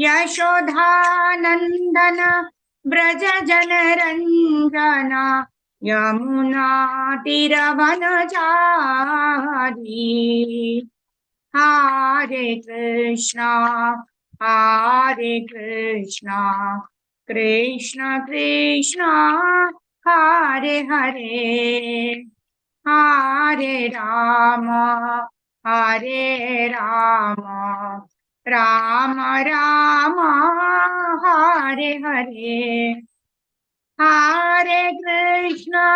यशोधानंदन ब्रज जनरंजन यमुना तीरवनचारी। हरे कृष्णा कृष्ण कृष्ण हरे हरे, हरे राम राम राम हरे हरे। हरे कृष्णा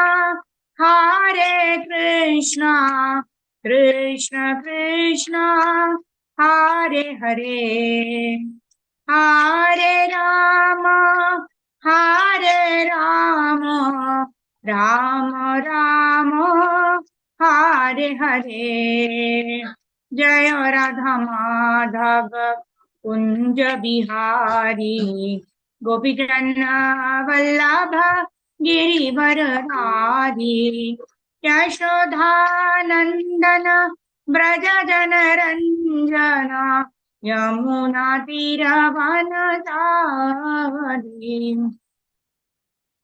कृष्ण कृष्ण हरे हरे, हरे राम राम राम हरे हरे। जय राधा माधव कुंज बिहारी, गोपीजन वल्लभ गिरिवरधारी। यशोधानंदन ब्रज जनरंजन यमुना तीरवनचारी।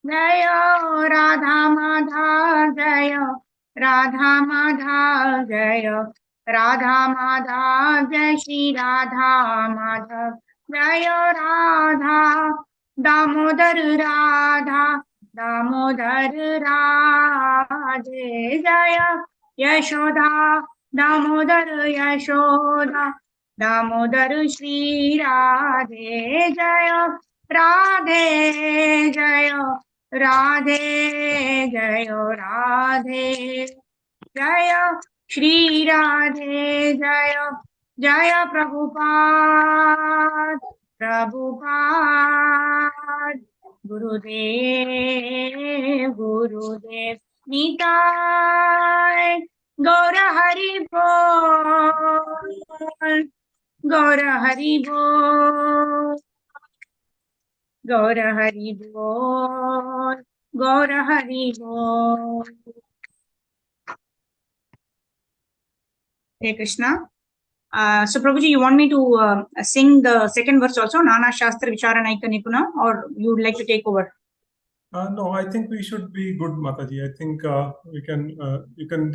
जय राधा माधव जय राधा माधव जय राधा माधव जय श्री राधा माधव। जय राधा दामोदर राधे। जय यशोदा दामोदर यशोदा दामोदर श्री राधे। जय राधे जय राधे जय श्री राधे। जय जय प्रभुपाद गुरुदेव निताय गौर हरि बोल, गौर हरि बोल, गौर हरि बोल, गौर हरि बोल। Hare Krishna. So Prabhuji, you want me to sing the second verse also, Nana Shastra Vichara Naika Nipuna, or you would like to take over? No, I think we should be good, Mataji. I think we can we can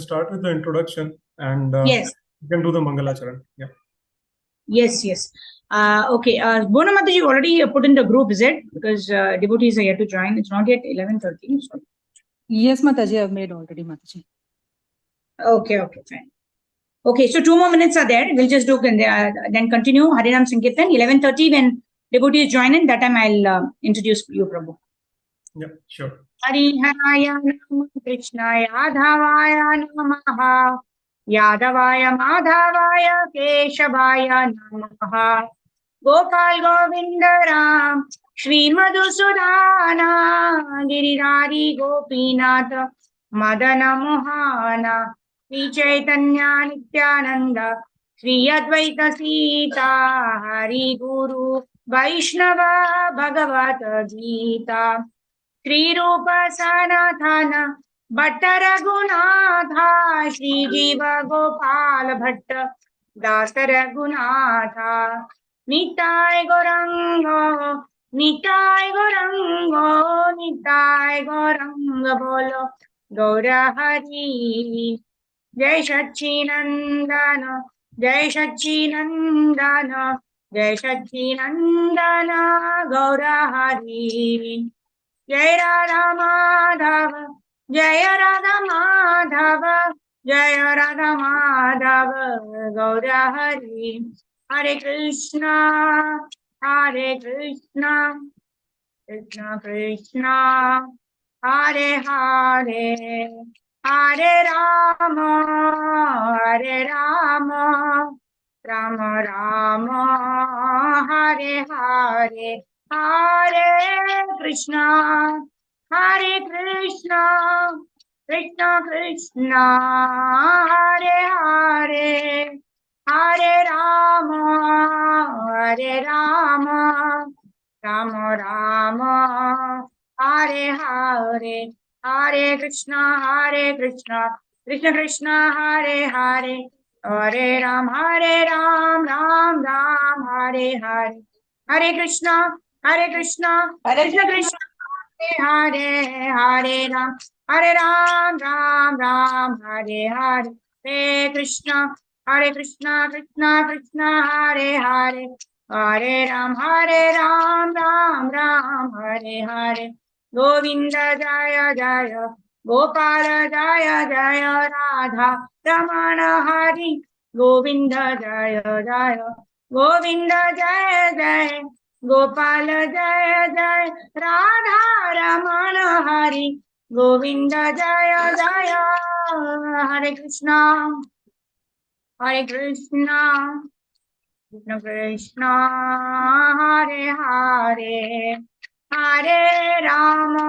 start with the introduction and yes, we can do the Mangalacharan. Yeah. Yes. Okay. Bona Mataji, you already put in the group, is it? Because devotees are yet to join. It's not yet 11:30. So. Yes, Mataji, I've made already, Mataji. Okay, fine. Okay, so 2 more minutes are there. We'll just do then continue Harinam Sankirtan. 11:30 when devotees join in, that time I'll introduce you, Prabhu. Yeah, sure. Hariharaya Nama Krishnaya Adhavaya Namaha Yadavaya Madhavaya Keshavaya Namaha Gopal Govinda Ram Shri Madhusudana Giridhari Gopinath Madana Mohana Shri Chaitanya Nityananda Shri Advaita Sita Hari Guru Vaishnava Bhagavata Gita Shri Rupa Sanatana Bhatta Raghunatha Shri Jiva Gopal Bhatta Dasa Raghunatha Nitai Gorango Bolo Gaura Hari Jai Sachinandana Gaura Hari Jai Radha Madhava Gaura Hari. Hare Krishna Krishna Krishna Hare Hare, Hare Rama Rama Rama Hare Hare, Hare Krishna Krishna Krishna Hare Hare, Hare Rama Rama Rama Hare Hare, Hare Krishna Krishna Krishna Hare Hare, Hare Ram Ram Hare Hare, Hare Krishna, Krishna Krishna, Hare Hare Ram, Ram Ram, Hare Hare, Hare Krishna, Krishna Krishna, Hare Hare, Hare Ram, Ram Ram, Hare Hare, Govinda Jaya Jaya, Gopala Jaya Jaya, Radha Ramana Hari, Govinda Jaya Jaya, Govinda Jaya Jaya, Gopala Jaya Jaya, Radha Ramana Hari, Govinda Jaya Jaya, Hare Krishna, Krishna Krishna, Hare Hare, Hare Rama,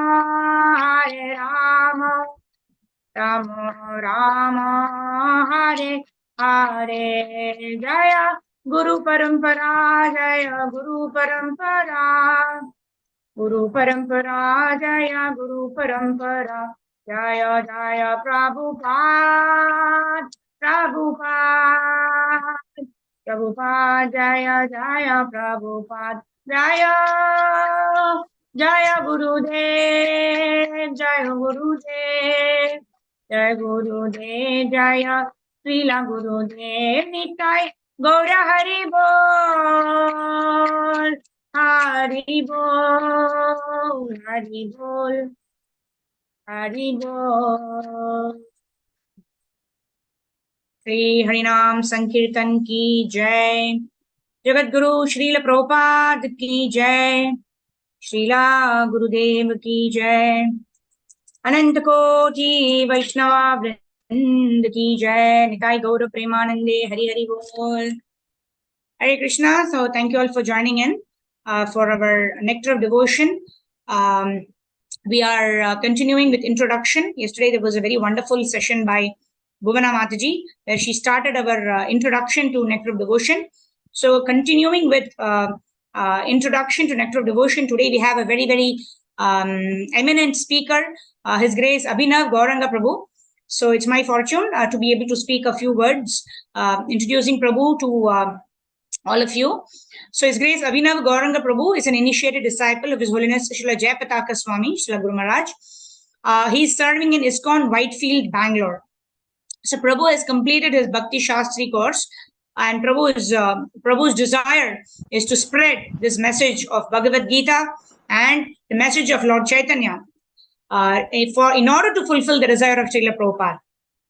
Rama Rama, Hare Hare, Jaya Guru Parampara, Jaya Guru Parampara, Guru Parampara, Jaya Guru Parampara, Jaya Jaya Prabhupada, Prabhupada, Prabhupada, Jaya Jaya Prabhupada, Jaya Jaya Gurudev, Jaya Gurudev, Jaya Gurudev, Jaya Srila Gurudev, Nitai Gaura Hari Bol, Hari Bol, Hari Bol, Hari Bol. Shri हरिनाम संकीर्तन की जय, जगत गुरु श्रील प्रभुपाद की जय, श्रीला गुरुदेव की जय, अनंत कोटि वैष्णवा वृंद की जय, निताई गौर प्रेमानंदे, हरि हरि बोल. Hare Krishna. So thank you all for joining in for our nectar of devotion. We are continuing with introduction. Yesterday there was a very wonderful session by Bhuvana Mataji, where she started our introduction to nectar of devotion. So continuing with introduction to nectar of devotion, today we have a very, very eminent speaker, His Grace Abhinav Gauranga Prabhu. So it's my fortune to be able to speak a few words introducing Prabhu to all of you. So His Grace Abhinav Gauranga Prabhu is an initiated disciple of His Holiness Srila Jayapataka Swami, Srila Guru Maharaj. He is serving in ISKCON Whitefield, Bangalore. So Prabhu has completed his Bhakti Shastri course, and Prabhu's desire is to spread this message of Bhagavad Gita and the message of Lord Chaitanya in order to fulfill the desire of Srila Prabhupada.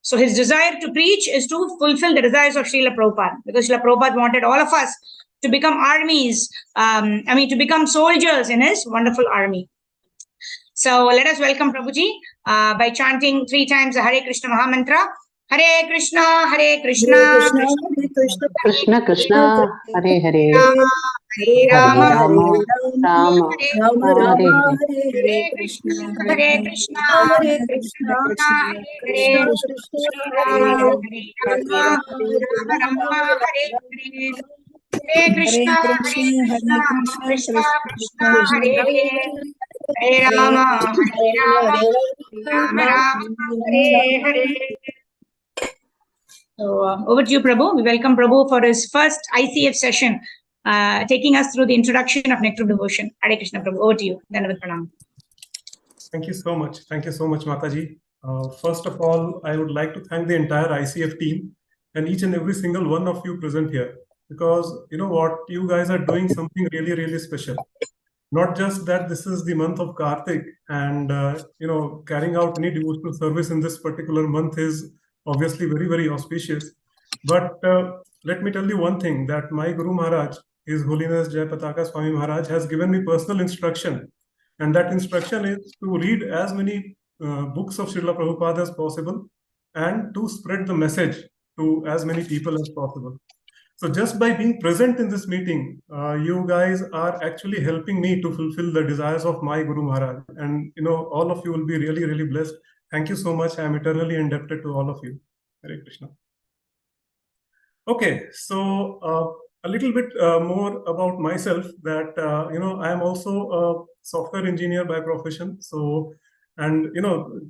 So his desire to preach is to fulfill the desires of Srila Prabhupada, because Srila Prabhupada wanted all of us to become armies, to become soldiers in his wonderful army. So let us welcome Prabhuji by chanting 3 times the Hare Krishna Mahamantra. Hare Krishna, Krishna Krishna Krishna, Hare Hare, Hare Hare Rama, Rama, Rama Hare Hare Hare Krishna, Krishna Hare Rama, Rama Hare Hare. Hare Krishna, Krishna Krishna Hare Hare Rama, Rama Hare Hare. So over to you, Prabhu. We welcome Prabhu for his first ICF session, taking us through the introduction of Nectar of Devotion. Hare Krishna, Prabhu. Over to you. Dandavat Pranam. Thank you so much. Thank you so much, Mataji. First of all, I would like to thank the entire ICF team and each and every single one of you present here, because you know what, you guys are doing something really, really special. Not just that this is the month of Kartik, and carrying out any devotional service in this particular month is obviously very, very auspicious. But let me tell you one thing, that my Guru Maharaj, His Holiness Jayapataka Swami Maharaj, has given me personal instruction. And that instruction is to read as many books of Srila Prabhupada as possible and to spread the message to as many people as possible. So just by being present in this meeting, you guys are actually helping me to fulfill the desires of my Guru Maharaj. And all of you will be really, really blessed. Thank you so much. I am eternally indebted to all of you. Hare Krishna. Okay, so a little bit more about myself, that I am also a software engineer by profession. So And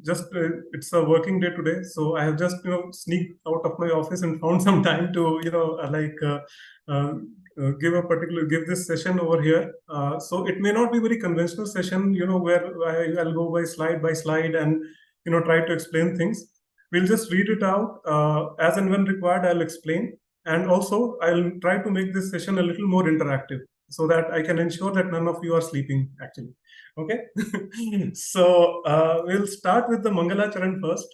just it's a working day today, so I have just sneaked out of my office and found some time to give this session over here. So it may not be very conventional session, where I'll go by slide and try to explain things. We'll just read it out as and when required. I'll explain, and also I'll try to make this session a little more interactive so that I can ensure that none of you are sleeping actually. Okay. So we'll start with the Mangala Charan first,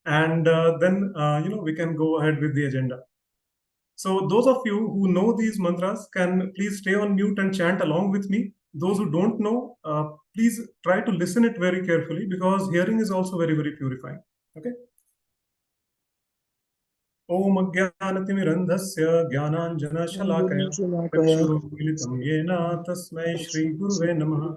and then we can go ahead with the agenda. So those of you who know these mantras can please stay on mute and chant along with me. Those who don't know, please try to listen it very carefully, because hearing is also very, very purifying. Okay. Om Ajnanatimirandhasya Jnananjana-Shalakaya Chakshurunmilitam Yena Tasmai Shri Guruve Namaha.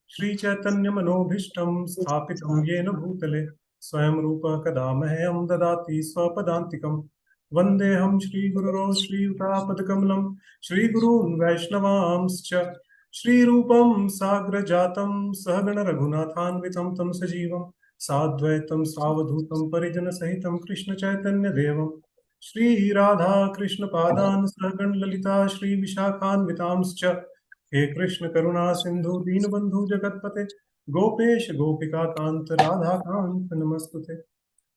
Shri Chaitanya Manobhishtam Sthapitam Yena Bhutale Swayam Rupa Kadamahayam Dadati Swapadantikam Vandeham Shri Gururo Shri Utapadakamalam Shri Gurun Vaishnavamscha Shri Rupam Sagra Jatam Sahagana Raghunathanvitam Tam Sajivam Sadvaitam Savadhutam Parijana Sahitam Krishna Chaitanya Devam Shri Radha Krishna Padan Sragan Lalita Shri Vishakhan Vitamscha He Krishna Karuna Sindhu Deenabandhu Jagatpate Gopesh Gopika Kant Radha Kant Namastute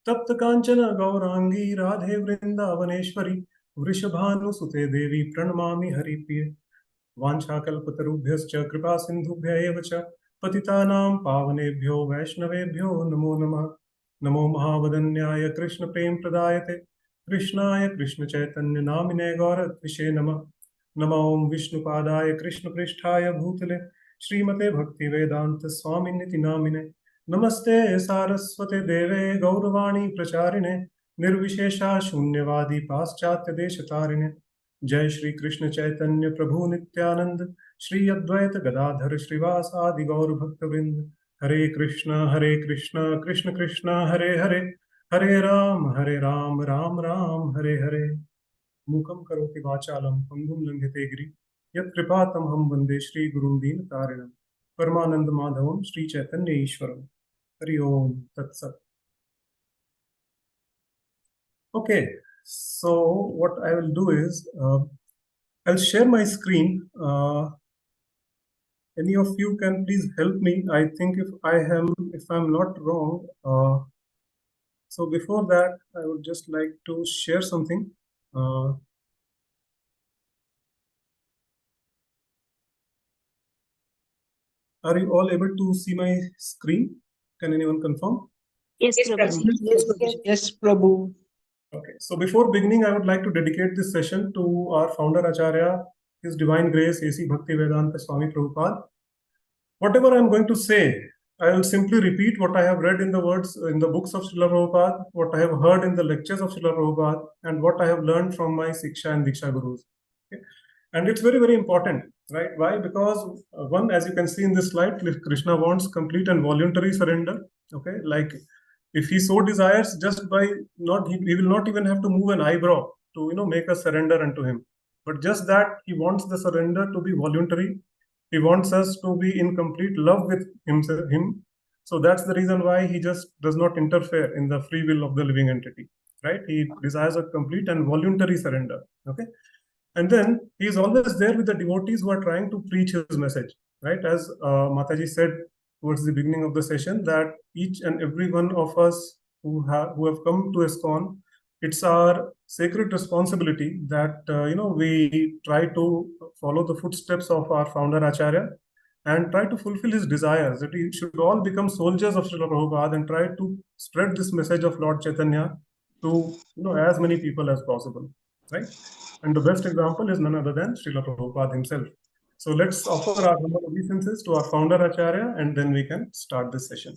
Tapta Kanchana Gaurangi Radhe Vrindavaneshwari Vrishabhanusute Devi Pranamami Haripriye Vanchakalpatarubhyascha Kripa Sindhubhya eva cha Patitanam Pavanebhyo Vaishnavebhyo Namo Namah Namo Mahavadanyaya Krishna Prem Pradayate Krishnaya Krishna Chaitanya Namine Gaurav Vishe Namah Namo Om Vishnu Padaya Krishna Pristhaya Bhutale Srimate Bhakti Vedanta Swami Niti Namine Namaste Saraswate Deve Gauravani Pracharine Nirvishesha Shunyavadi Paschatya Deshatarine Jai Shri Krishna Chaitanya Prabhu Nityanand Shri Advaita Gadadhar Srivasadi Gaur Bhaktavrind Hare Krishna Krishna Krishna Hare Hare Hare Ram Ram Ram Hare Hare Mukam Karoti Vachalam Pangum Langhite Giri Yat Kripatam Ham Vande Shri Gurun Deen Tarinam Paramanand Madhavam Shri Chaitanya Ishwaram Hari Om Tat Sat. Okay, so what I will do is I'll share my screen. Any of you can please help me. I think if I'm not wrong. So before that, I would just like to share something. Are you all able to see my screen? Can anyone confirm? Yes, Prabhu. Yes, Prabhu. Okay, so before beginning, I would like to dedicate this session to our founder Acharya, His Divine Grace, A.C. Bhaktivedanta Swami Prabhupada. Whatever I'm going to say, I will simply repeat what I have read in the books of Srila Prabhupada, what I have heard in the lectures of Srila Prabhupada, and what I have learned from my Siksha and Diksha Gurus. Okay? And it's very, very important, right? Why? Because one, as you can see in this slide, Krishna wants complete and voluntary surrender. Okay, like if he so desires, just by he will not even have to move an eyebrow to make a surrender unto him. But just that he wants the surrender to be voluntary. He wants us to be in complete love with him. So that's the reason why he just does not interfere in the free will of the living entity, right? He desires a complete and voluntary surrender. Okay. And then he is always there with the devotees who are trying to preach his message, right? As Mataji said towards the beginning of the session, that each and every one of us who have come to ISKCON, it's our sacred responsibility that we try to follow the footsteps of our founder Acharya and try to fulfill his desires, that we should all become soldiers of Srila Prabhupada and try to spread this message of Lord Chaitanya to as many people as possible, right? And the best example is none other than Srila Prabhupada himself. So let's offer our humble obeisances to our founder Acharya, and then we can start this session.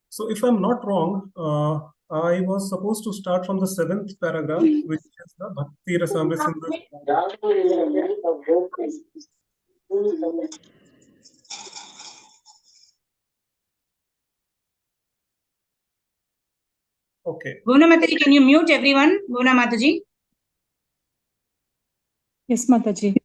So if I'm not wrong, I was supposed to start from the 7th paragraph, which is the Bhakti Rasamrita Sindhu. Okay. Bhuvana Mataji, can you mute everyone? Bhuvana Mataji. Yes, Mataji.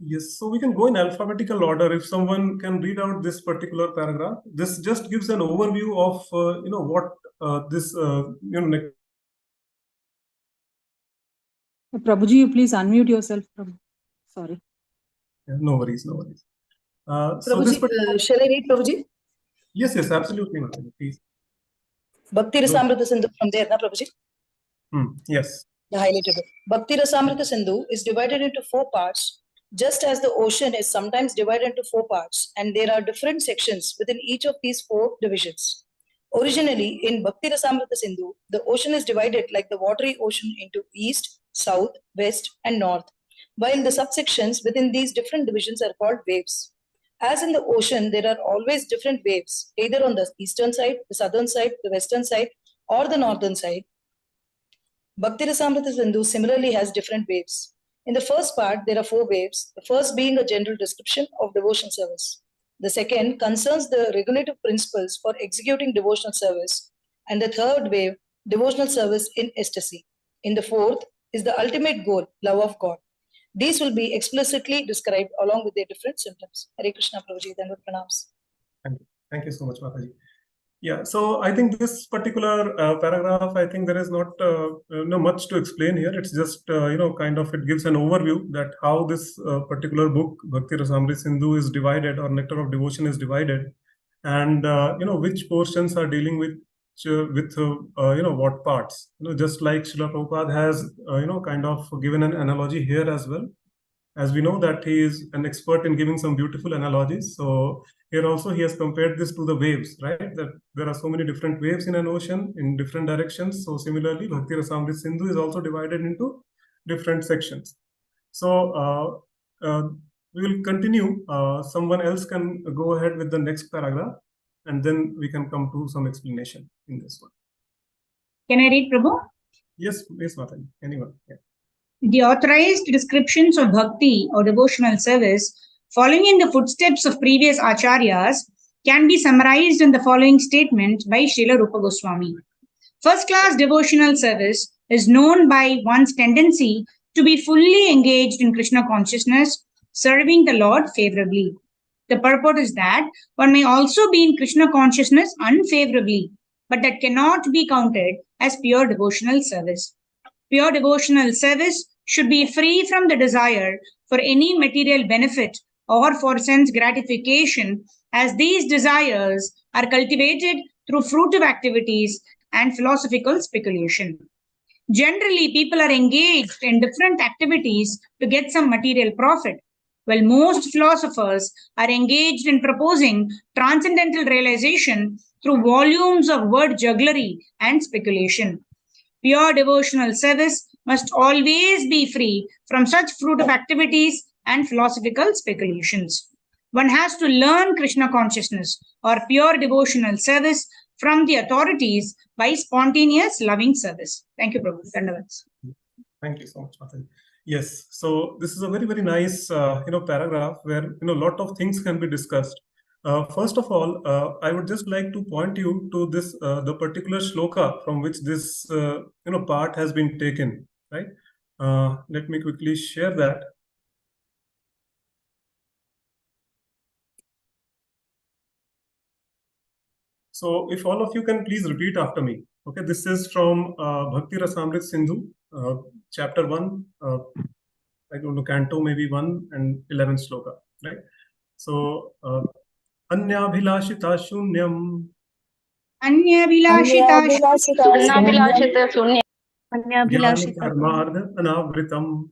Yes, so we can go in alphabetical order. If someone can read out this particular paragraph, this just gives an overview of what this Prabhuji, you please unmute yourself. Sorry. no worries, no worries. So this Prabhuji, shall I read, Prabhuji? yes, absolutely, Mataji, please. Bhakti Rasamrita Sindhu from there, na Prabhuji? Yes. The highlighted book. Bhakti Rasamrita Sindhu is divided into 4 parts, just as the ocean is sometimes divided into 4 parts, and there are different sections within each of these 4 divisions. Originally, in Bhakti Rasamrita Sindhu, the ocean is divided like the watery ocean into east, south, west, and north, while the subsections within these different divisions are called waves. As in the ocean, there are always different waves, either on the eastern side, the southern side, the western side, or the northern side. Bhakti Rasamrita Sindhu similarly has different waves. In the first part, there are 4 waves, the first being a general description of devotional service. The second concerns the regulative principles for executing devotional service. And the third wave, devotional service in ecstasy. In the fourth is the ultimate goal, love of God. These will be explicitly described along with their different symptoms. Hare Krishna, Prabhuji, Dandavat Pranams. Thank you so much, Mataji. Yeah, so I think this particular paragraph, I think there is not much to explain here. It's just kind of it gives an overview that how this particular book Bhakti Rasamrita Sindhu is divided, or Nectar of Devotion is divided, and which portions are dealing with what parts. Just like Srila Prabhupada has kind of given an analogy here as well. As we know that he is an expert in giving some beautiful analogies. So here also he has compared this to the waves, right? That there are so many different waves in an ocean in different directions. So similarly, Bhakti Rasamrita Sindhu is also divided into different sections. So we will continue. Someone else can go ahead with the next paragraph, and then we can come to some explanation in this one. Can I read, Prabhu? Yes, Mataji. Anyone? Yeah. The authorized descriptions of bhakti or devotional service, following in the footsteps of previous acharyas, can be summarized in the following statement by Srila Rupa Goswami. First-class devotional service is known by one's tendency to be fully engaged in Krishna consciousness, serving the Lord favorably. The purport is that one may also be in Krishna consciousness unfavorably, but that cannot be counted as pure devotional service. Pure devotional service should be free from the desire for any material benefit or for sense gratification, as these desires are cultivated through fruitive activities and philosophical speculation. Generally, people are engaged in different activities to get some material profit, while most philosophers are engaged in proposing transcendental realization through volumes of word jugglery and speculation. Pure devotional service must always be free from such fruitive activities and philosophical speculations. One has to learn Krishna consciousness or pure devotional service from the authorities by spontaneous loving service. Thank you, Prabhu. Thank you so much, Mataji. Yes, so this is a very, very nice paragraph where a lot of things can be discussed. First of all, I would just like to point you to this the particular shloka from which this part has been taken, right? Let me quickly share that. So if all of you can please repeat after me. Okay, this is from Bhakti Rasamrita Sindhu, chapter 1, I don't know, canto maybe 1 and 11 sloka, right? So, Anyabhilashita shunyam. Anyabhilashita शून्य Karmadha anavritam.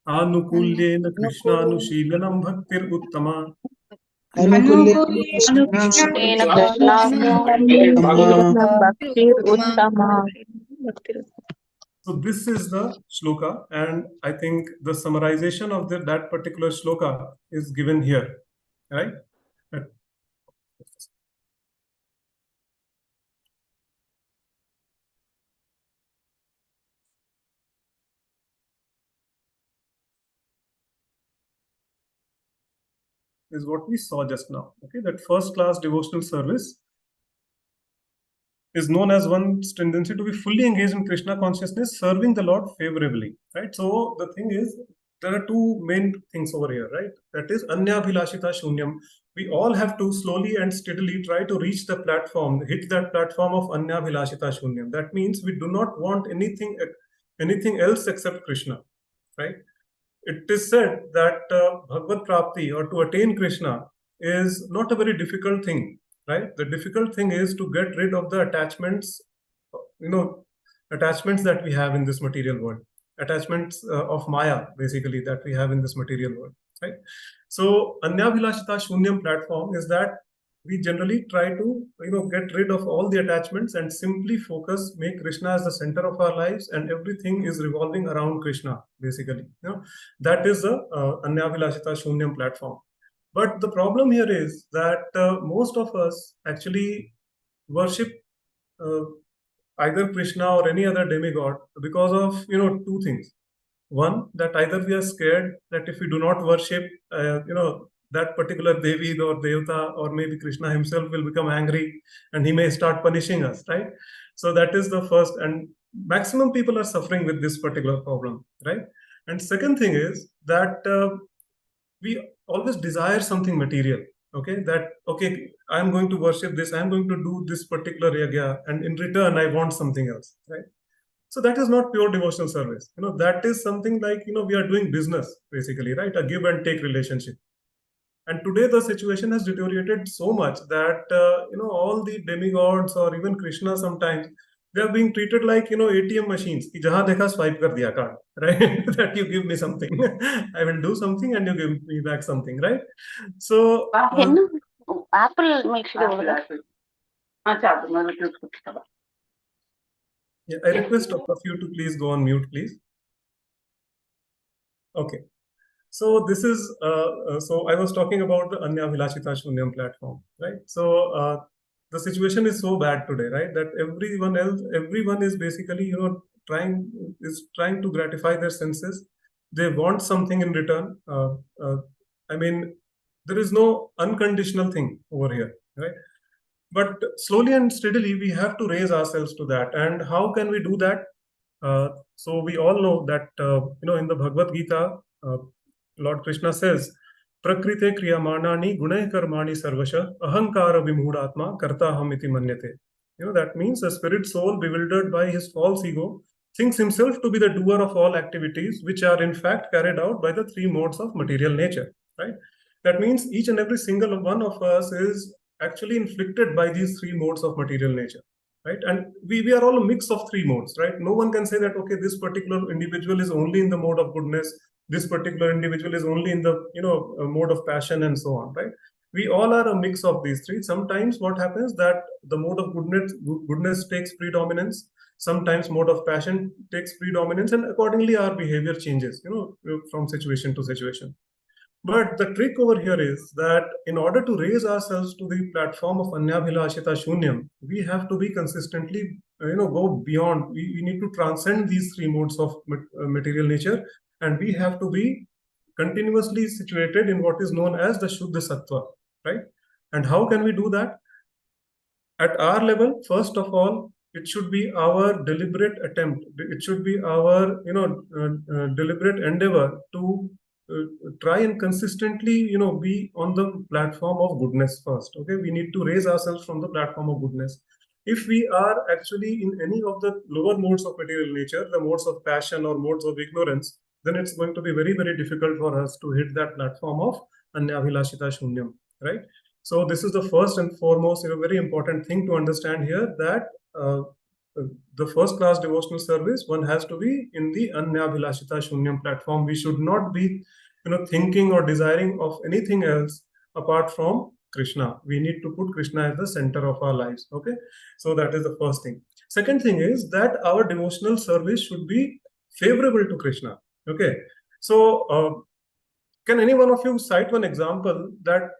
Anukulyena Krishnanushilanam bhaktir uttama. So this is the shloka, and I think the summarization of that particular shloka is given here, right? Is what we saw just now. Okay, that first class devotional service is known as one's tendency to be fully engaged in Krishna consciousness, serving the Lord favorably, right? So the thing is, there are two main things over here, right? That is Anyabhilashita Shunyam. We all have to slowly and steadily try to reach the platform, hit that platform of Anyabhilashita Shunyam. That means we do not want anything else except Krishna, right? It is said that Bhagavad Prapti, or to attain Krishna, is not a very difficult thing, right? The difficult thing is to get rid of the attachments, attachments that we have in this material world, attachments of Maya, basically, that we have in this material world, right? So, Anyabhilashita Shunyam platform is that we generally try to get rid of all the attachments and simply focus, make Krishna as the center of our lives, and everything is revolving around Krishna, basically. That is the Anyabhilashita Shunyam platform. But the problem here is that most of us actually worship either Krishna or any other demigod because of two things. One, that either we are scared that if we do not worship that particular Devi or Devta, or maybe Krishna himself will become angry and he may start punishing us, right? So that is the first, and maximum people are suffering with this particular problem, right? And second thing is that we always desire something material, okay? That, okay, I'm going to worship this, I'm going to do this particular yagya, and in return, I want something else, right? So that is not pure devotional service. That is something like, we are doing business, basically, right? A give and take relationship. And today the situation has deteriorated so much that, all the demigods or even Krishna sometimes, they are being treated like, ATM machines. Ki jahan dekha swipe kar diya card, right? That you give me something. I will do something and you give me back something, right? So, Apple makes it yeah, I request all of you to please go on mute, please. Okay. So this is, so I was talking about the Anyabhilashita Shunyam platform, right? So the situation is so bad today, right? That everyone is basically, trying to gratify their senses. They want something in return. I mean, there is no unconditional thing over here, right? But slowly and steadily, we have to raise ourselves to that. And how can we do that? So we all know that, in the Bhagavad Gita, Lord Krishna says, Prakrite kriyamanani gunai karmani sarvasha ahankara vimhudatma kartaham iti manyate. That means a spirit soul bewildered by his false ego thinks himself to be the doer of all activities, which are in fact carried out by the three modes of material nature, right? That means each and every single one of us is actually inflicted by these three modes of material nature, right? And we are all a mix of three modes, right? No one can say that, okay, this particular individual is only in the mode of goodness, this particular individual is only in the mode of passion, and so on, right? We all are a mix of these three. Sometimes what happens that the mode of goodness takes predominance, sometimes mode of passion takes predominance, and accordingly our behavior changes, from situation to situation. But the trick over here is that in order to raise ourselves to the platform of Anyabhilashita Shunyam, we have to be consistently, go beyond. We need to transcend these three modes of material nature, and we have to be continuously situated in what is known as the Shuddha Sattva, right? And how can we do that? At our level, first of all, it should be our deliberate attempt. It should be our, deliberate endeavor to try and consistently, be on the platform of goodness first. Okay, we need to raise ourselves from the platform of goodness. If we are actually in any of the lower modes of material nature, the modes of passion or modes of ignorance, then it's going to be very, very difficult for us to hit that platform of Anyabhilashita Shunyam, right? So this is the first and foremost, very important thing to understand here, that the first class devotional service, one has to be in the Anyabhilashita Shunyam platform. We should not be, thinking or desiring of anything else apart from Krishna. We need to put Krishna as the center of our lives. Okay, so that is the first thing. Second thing is that our devotional service should be favorable to Krishna. Okay, so can any one of you cite one example that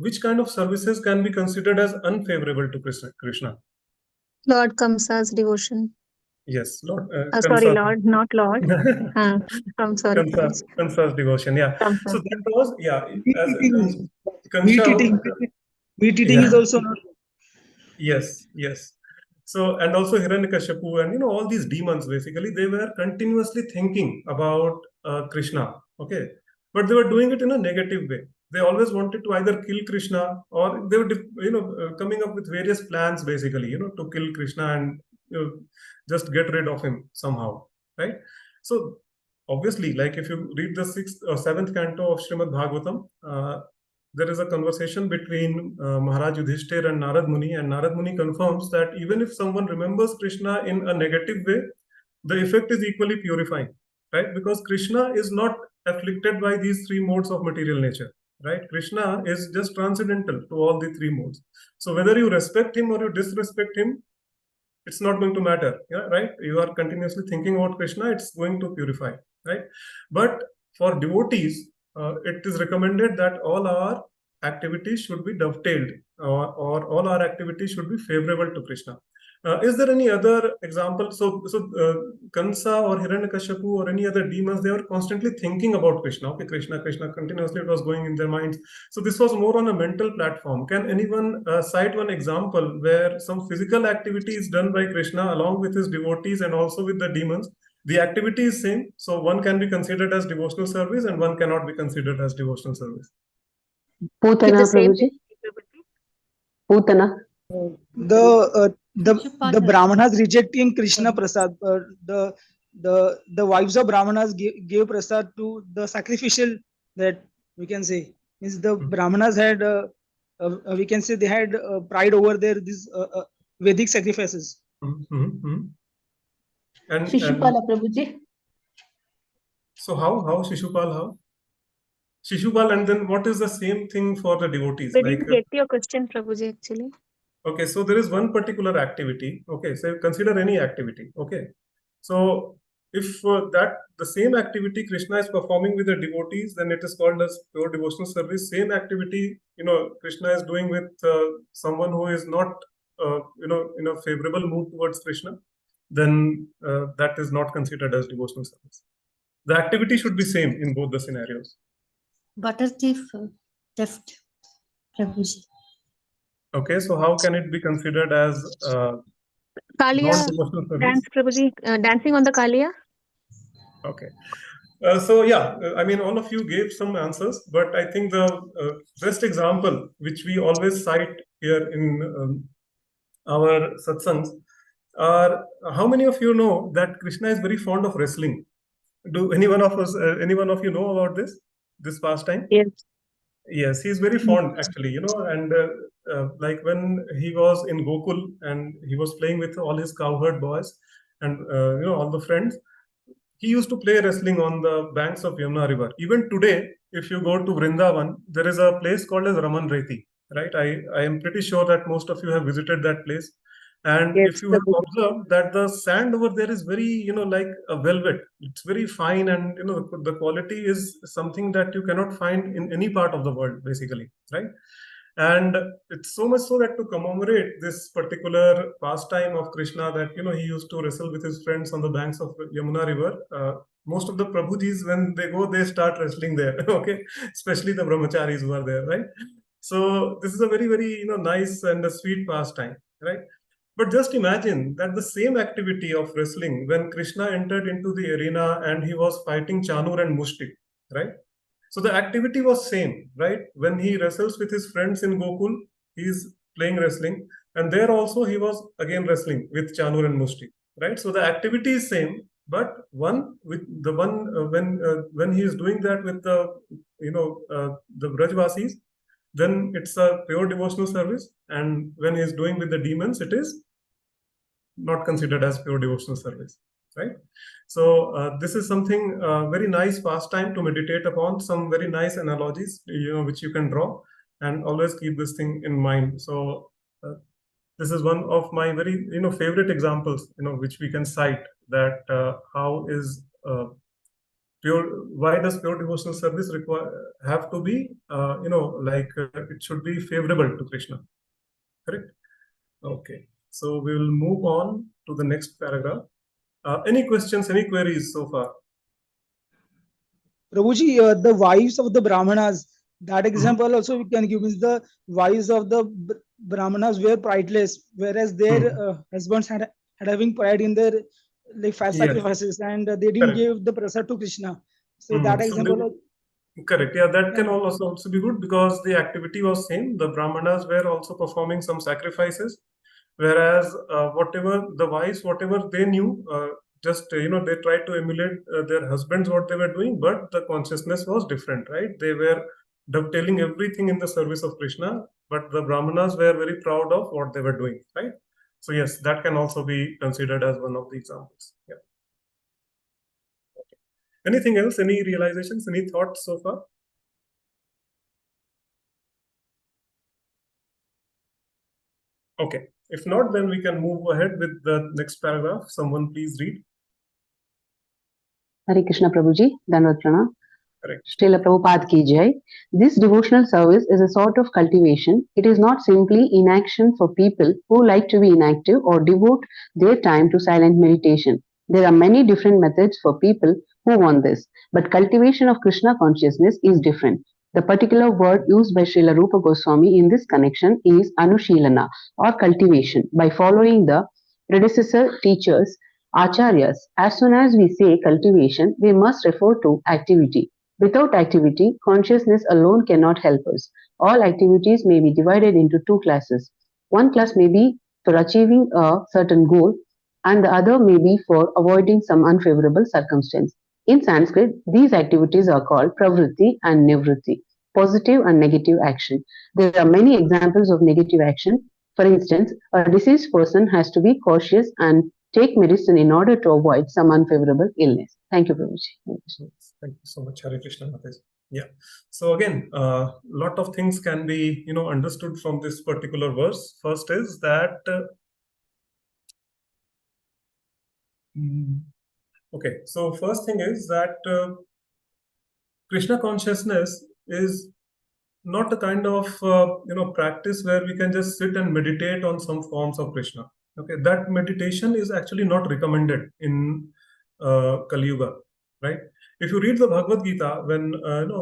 which kind of services can be considered as unfavorable to Krishna? Lord Kamsa's devotion. Yes, Lord. Sorry, Lord, not Lord. I'm sorry. Kamsa's devotion, yeah. Kamsa. So that was, yeah. Meat eating is also not. Yes, yes. So, and also Hiranyakashipu and all these demons, basically, they were continuously thinking about Krishna, okay? But they were doing it in a negative way. They always wanted to either kill Krishna, or they were, coming up with various plans, basically, to kill Krishna and just get rid of him somehow, right? So, obviously, like if you read the 6th or 7th canto of Srimad Bhagavatam, there is a conversation between Maharaj Yudhishthir and Narad Muni confirms that even if someone remembers Krishna in a negative way, the effect is equally purifying, right? Because Krishna is not afflicted by these three modes of material nature, right? Krishna is just transcendental to all the three modes. So whether you respect him or you disrespect him, it's not going to matter, right? You are continuously thinking about Krishna, it's going to purify, right? But for devotees, it is recommended that all our activities should be dovetailed, or all our activities should be favorable to Krishna. Is there any other example? So Kansa or Hiranyakashipu or any other demons, they were constantly thinking about Krishna. Okay, Krishna, Krishna, continuously it was going in their minds. So this was more on a mental platform. Can anyone cite one example where some physical activity is done by Krishna along with his devotees and also with the demons? The activity is same, so one can be considered as devotional service and one cannot be considered as devotional service. Putana, the same Prabhuji. Putana. The Brahmanas rejecting Krishna Prasad. The wives of Brahmanas gave Prasad to the sacrificial, that we can say is the Brahmanas had we can say they had pride over their these Vedic sacrifices. And Shishupala, Prabhuji. so how Shishupal, how? Shishupal, and then what is the same thing for the devotees? I Like, didn't get your question, Prabhuji, actually. okay, so there is one particular activity. Okay, so consider any activity. Okay, so if the same activity Krishna is performing with the devotees, then it is called as pure devotional service. Same activity, Krishna is doing with someone who is not, in a favorable mood towards Krishna, then that is not considered as devotional service. The activity should be same in both the scenarios. Butter thief, theft, Prabhuji. Okay, so how can it be considered as Kalia non-devotional service? dance, Prabhuji. Dancing on the Kalia. Okay. So yeah, I mean, all of you gave some answers, but I think the best example, which we always cite here in our satsangs, are how many of you know that Krishna is very fond of wrestling? Do any one of us, any one of you know about this pastime? Yes. Yes, he's very fond actually, and like when he was in Gokul and he was playing with all his cowherd boys and all the friends, he used to play wrestling on the banks of Yamuna River. Even today, if you go to Vrindavan, there is a place called as Raman Reti, right? I am pretty sure that most of you have visited that place. And Yes, if you have observed that the sand over there is very, like a velvet, it's very fine, and the quality is something that you cannot find in any part of the world, basically, right? And it's so much so that to commemorate this particular pastime of Krishna, that he used to wrestle with his friends on the banks of Yamuna River. Most of the Prabhujis, when they go, they start wrestling there. Okay, especially the brahmacharis who are there, right? So this is a very, very nice and a sweet pastime, right? But just imagine that the same activity of wrestling, when Krishna entered into the arena and he was fighting Chanur and Mushtik, right? So the activity was same, right? When he wrestles with his friends in Gokul, he's playing wrestling, and there also he was again wrestling with Chanur and Mushtik, right? So the activity is same, but when he is doing that with the the Brajvasis, then it's a pure devotional service, and when he is doing with the demons, it is not considered as pure devotional service, right? So this is something very nice pastime to meditate upon, some very nice analogies, which you can draw, and always keep this thing in mind. So this is one of my very, favorite examples, which we can cite, that why does pure devotional service have to be, it should be favorable to Krishna, correct? Okay. So we will move on to the next paragraph. Any questions, any queries so far? Prabhuji, the wives of the Brahmanas, that example also we can give, is the wives of the Brahmanas were prideless, whereas their husbands had having pride in their like fat Yes. sacrifices, and they didn't Correct. give the prasad to Krishna. So that So example, correct. Yeah, that can Yeah. also be good because the activity was same. The Brahmanas were also performing some sacrifices, whereas whatever the wives, whatever they knew, just they tried to emulate their husbands what they were doing, but the consciousness was different, right? They were dovetailing everything in the service of Krishna, but the Brahmanas were very proud of what they were doing, right? So yes, that can also be considered as one of the examples. Yeah. Anything else? Any realizations? Any thoughts so far? Okay. If not, then we can move ahead with the next paragraph. Someone please read. Hare Krishna Prabhuji, Dandavat Pranam. Correct. Srila Prabhupada ki jai. This devotional service is a sort of cultivation. It is not simply inaction for people who like to be inactive or devote their time to silent meditation. There are many different methods for people who want this, but cultivation of Krishna consciousness is different. The particular word used by Srila Rupa Goswami in this connection is anushilana or cultivation by following the predecessor teachers, acharyas. As soon as we say cultivation, we must refer to activity. Without activity, consciousness alone cannot help us. All activities may be divided into two classes. One class may be for achieving a certain goal, and the other may be for avoiding some unfavorable circumstance. In Sanskrit, these activities are called pravritti and nivritti, positive and negative action. There are many examples of negative action. For instance, a diseased person has to be cautious and take medicine in order to avoid some unfavorable illness. Thank you, Prabhuji. Thank you so much, Hare Krishna Mataji. Yeah. So again, a lot of things can be understood from this particular verse. First is that okay. So first thing is that Krishna consciousness is not a kind of practice where we can just sit and meditate on some forms of Krishna. Okay, that meditation is actually not recommended in Kali Yuga, right? If you read the Bhagavad Gita, when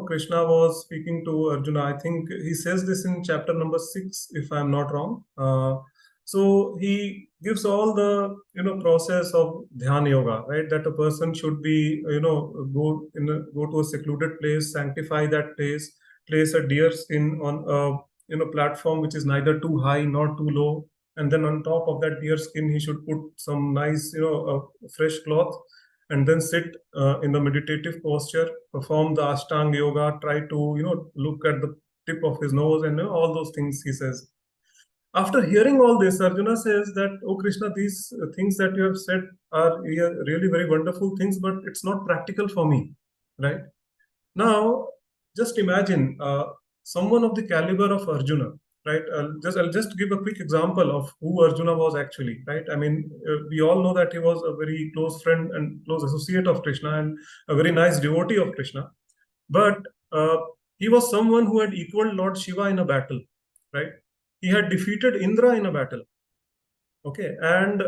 Krishna was speaking to Arjuna, I think he says this in chapter number 6, if I'm not wrong. So he gives all the process of dhyana yoga, right? That a person should be go to a secluded place, sanctify that place a deer skin on a platform which is neither too high nor too low, and then on top of that deer skin he should put some nice fresh cloth, and then sit in the meditative posture, perform the Ashtanga yoga, try to look at the tip of his nose, and all those things he says. After hearing all this, Arjuna says that, oh Krishna, these things that you have said are really very wonderful things, but it's not practical for me, right? Now, just imagine someone of the caliber of Arjuna, right? I'll just give a quick example of who Arjuna was actually, right? I mean, we all know that he was a very close friend and close associate of Krishna and a very nice devotee of Krishna. But he was someone who had equaled Lord Shiva in a battle, right? He had defeated Indra in a battle. Okay, and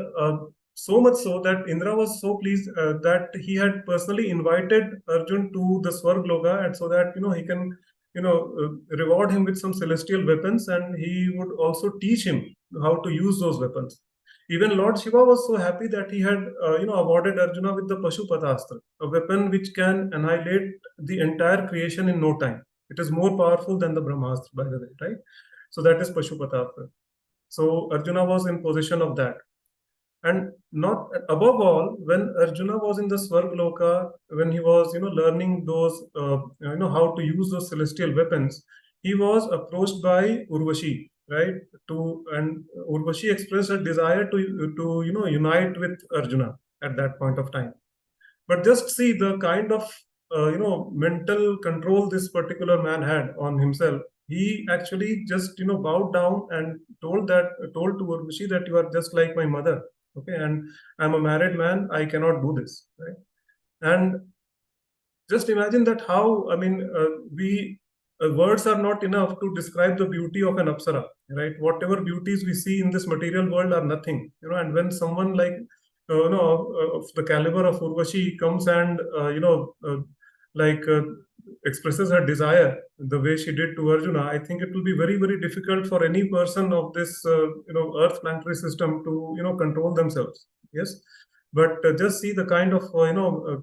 so much so that Indra was so pleased that he had personally invited Arjun to the Swargloka, and so that he can reward him with some celestial weapons, and he would also teach him how to use those weapons. Even Lord Shiva was so happy that he had awarded Arjuna with the Pashupatastra, a weapon which can annihilate the entire creation in no time. It is more powerful than the Brahmastra, by the way, right? So that is Pashupatastra. So Arjuna was in possession of that. And not above all, when Arjuna was in the Swargloka, when he was learning those how to use those celestial weapons, he was approached by Urvashi, right? And Urvashi expressed a desire to unite with Arjuna at that point of time. But just see the kind of mental control this particular man had on himself. He actually just bowed down and told to Urvashi that you are just like my mother. Okay, and I'm a married man, I cannot do this, right? And just imagine that how, I mean, words are not enough to describe the beauty of an apsara, right? Whatever beauties we see in this material world are nothing, and when someone like, of the caliber of Urvashi comes and, like expresses her desire the way she did to Arjuna, I think it will be very, very difficult for any person of this, Earth planetary system to, control themselves. Yes. But just see the kind of,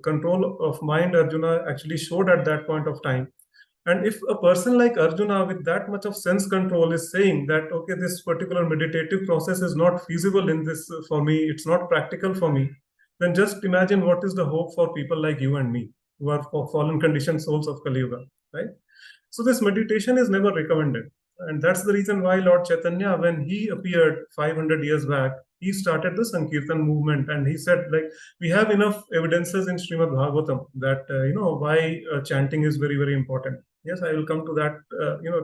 control of mind Arjuna actually showed at that point of time. And if a person like Arjuna with that much of sense control is saying that, okay, this particular meditative process is not feasible in this for me, it's not practical for me, then just imagine what is the hope for people like you and me, who are fallen conditioned souls of Kali Yuga, right? So this meditation is never recommended. And that's the reason why Lord Chaitanya, when he appeared 500 years back, he started the Sankirtan movement. And he said, like, we have enough evidences in Srimad Bhagavatam that, why chanting is very, very important. Yes, I will come to that,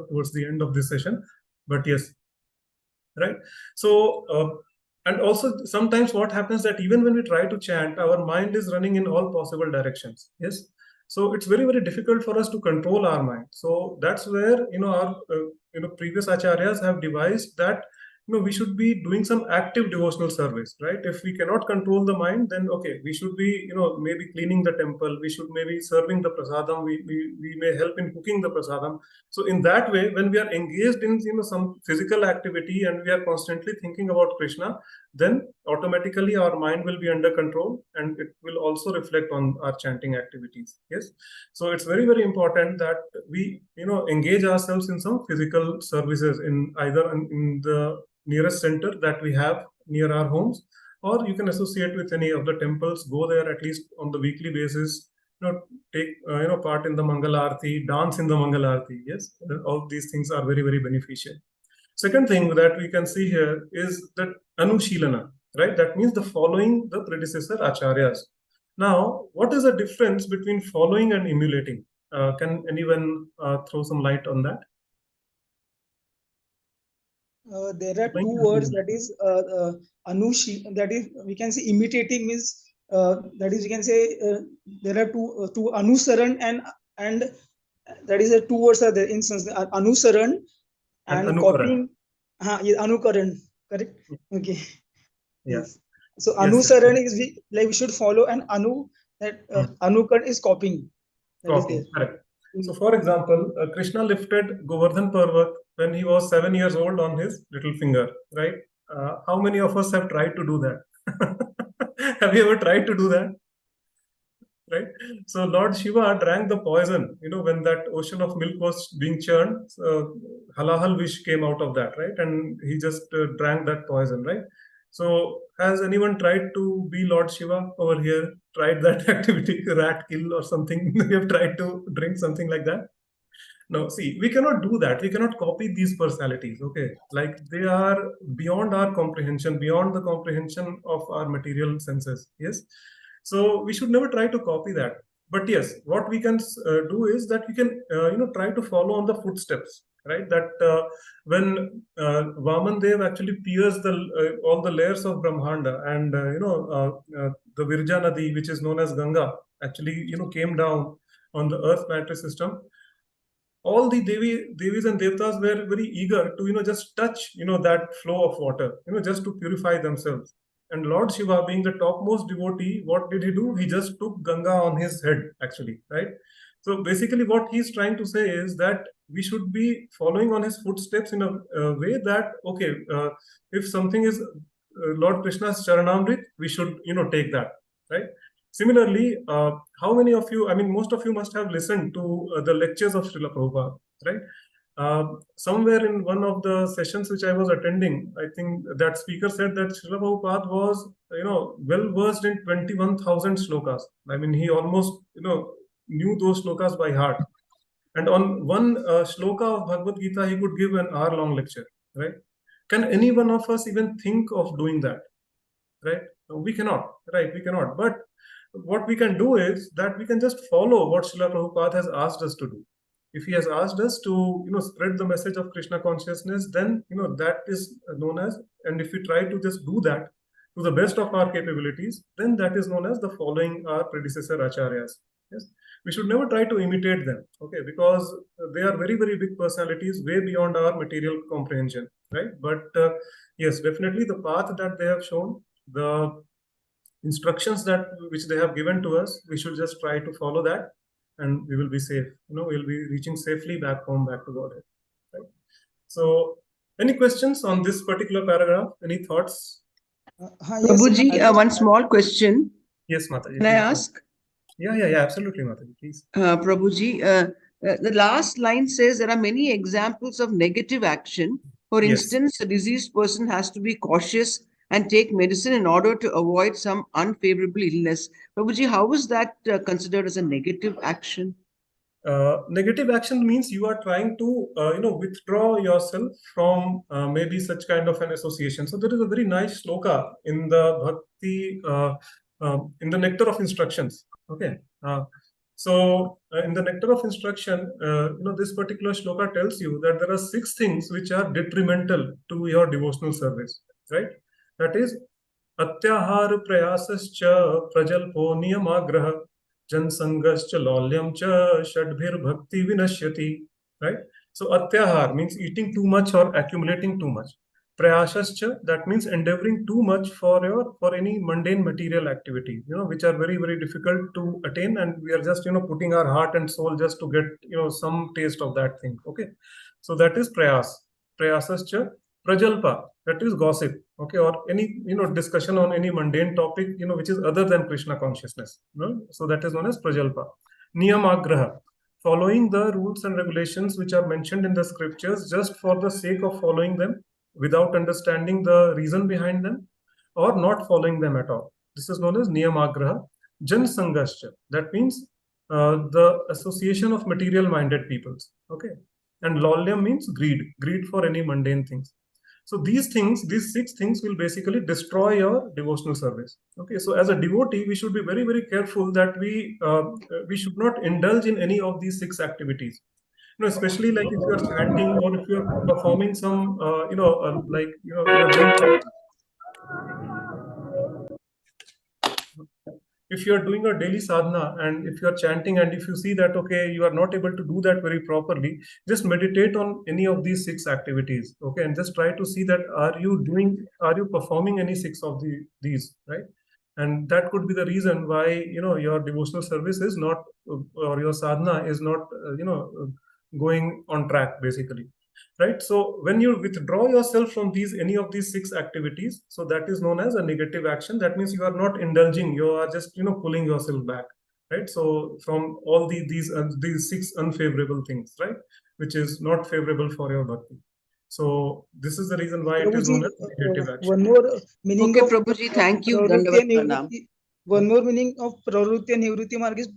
towards the end of this session. But yes, right? So, and also sometimes what happens that even when we try to chant, our mind is running in all possible directions. Yes. So it's very, very difficult for us to control our mind. So that's where, our, previous acharyas have devised that, we should be doing some active devotional service, right? If we cannot control the mind, then okay, we should be, maybe cleaning the temple. We should maybe serving the prasadam. We may help in cooking the prasadam. So in that way, when we are engaged in, some physical activity and we are constantly thinking about Krishna, then automatically our mind will be under control and it will also reflect on our chanting activities. Yes. So it's very, very important that we, engage ourselves in some physical services in either in the nearest center that we have near our homes, or you can associate with any of the temples, go there at least on the weekly basis, take part in the Mangal Aarti, dance in the Mangal Aarti. Yes, all these things are very, very beneficial. Second thing that we can see here is that Anushilana, right? That means the following the predecessor acharyas. Now, what is the difference between following and emulating? Can anyone throw some light on that? There are two words, that is anushi, that is we can say imitating means that is we can say there are two anusaran and that is two words are there in sense anusaran and copying. Anukaran, correct? Okay. Yeah. Yes. So anusaran is we should follow, and that anukaran is copying. Copying, correct. So, for example, Krishna lifted Govardhan Parvat when he was 7 years old on his little finger, right? How many of us have tried to do that? Have you ever tried to do that? Right? So Lord Shiva drank the poison, when that ocean of milk was being churned, halahal wish came out of that, right? And he just drank that poison, right? So has anyone tried to be Lord Shiva over here? Tried that activity, rat kill or something? You have tried to drink something like that? No, see, we cannot do that. We cannot copy these personalities, okay? Like they are beyond our comprehension, beyond the comprehension of our material senses, yes? So we should never try to copy that. But yes, what we can do is that we can, try to follow on the footsteps, right? That when Vaman Dev actually pierced all the layers of Brahmanda, and the Virja Nadi, which is known as Ganga, actually came down on the Earth planetary system. All the Devis and Devtas were very eager to just touch that flow of water, just to purify themselves. And Lord Shiva, being the topmost devotee, what did he do? He just took Ganga on his head, actually, right? So basically, what he's trying to say is that we should be following on his footsteps in a way that, okay, if something is Lord Krishna's Charanamrit, we should, take that, right? Similarly, how many of you, I mean, most of you must have listened to the lectures of Srila Prabhupada, right? Somewhere in one of the sessions which I was attending, I think that speaker said that Srila Prabhupada was, well versed in 21,000 shlokas. I mean, he almost, knew those shlokas by heart. And on one shloka of Bhagavad Gita, he could give an hour-long lecture, right? Can any one of us even think of doing that, right? We cannot, right? We cannot. But what we can do is that we can just follow what Srila Prabhupada has asked us to do. If he has asked us to, spread the message of Krishna consciousness, then, that is known as, and if we try to just do that to the best of our capabilities, then that is known as the following our predecessor acharyas. Yes, we should never try to imitate them, okay, because they are very, very big personalities, way beyond our material comprehension, right? But yes, definitely the path that they have shown, the instructions which they have given to us, we should just try to follow that. and we will be safe. We'll be reaching safely back home, back to Godhead. Right? So, any questions on this particular paragraph? Any thoughts? Yes, Prabhuji, one small question. Yes, Mataji. Can I ask? Yeah, absolutely, Mataji, please. Prabhuji, the last line says there are many examples of negative action. For Yes. instance, a diseased person has to be cautious and take medicine in order to avoid some unfavorable illness. Prabhuji, how is that considered as a negative action? Negative action means you are trying to withdraw yourself from maybe such kind of an association. So there is a very nice shloka in the Bhakti, in the Nectar of Instructions. Okay. In the Nectar of Instruction, this particular shloka tells you that there are 6 things which are detrimental to your devotional service, right? That is atyahar prayasascha prajalpo niyamagraha jansangascha lolyam cha shadbhir bhakti vinashyati, right? So atyahar means eating too much or accumulating too much. Prayasascha, that means endeavoring too much for any mundane material activity, which are very, very difficult to attain, and we are just putting our heart and soul just to get some taste of that thing. Okay, so that is prayasascha. Prajalpa, that is gossip, okay, or any discussion on any mundane topic which is other than Krishna consciousness. So that is known as prajalpa. Niyamagraha, following the rules and regulations which are mentioned in the scriptures just for the sake of following them without understanding the reason behind them, or not following them at all. This is known as niyamagraha. Jan sangascha, that means the association of material minded peoples. Okay, and lolyam means greed for any mundane things. So these 6 things will basically destroy your devotional service. Okay, so as a devotee, we should be very, very careful that we should not indulge in any of these 6 activities. Especially like if you are chanting or if you are performing some, you are doing. If you are doing a daily sadhana and if you are chanting and if you see that, okay, you are not able to do that very properly, just meditate on any of these 6 activities, okay, and just try to see that are you performing any 6 of these, right? And that could be the reason why, your devotional service is not, or your sadhana is not, going on track, basically. Right. So when you withdraw yourself from any of these 6 activities, so that is known as a negative action. That means you are not indulging, you are just, pulling yourself back. Right. So from all these 6 unfavorable things, right, which is not favorable for your bhakti. So this is the reason why it is known as negative action. One more meaning Okay, of Prabhuji, thank you. pravrutti and nivrutti. One more meaning of pravrutti and nivrutti marg is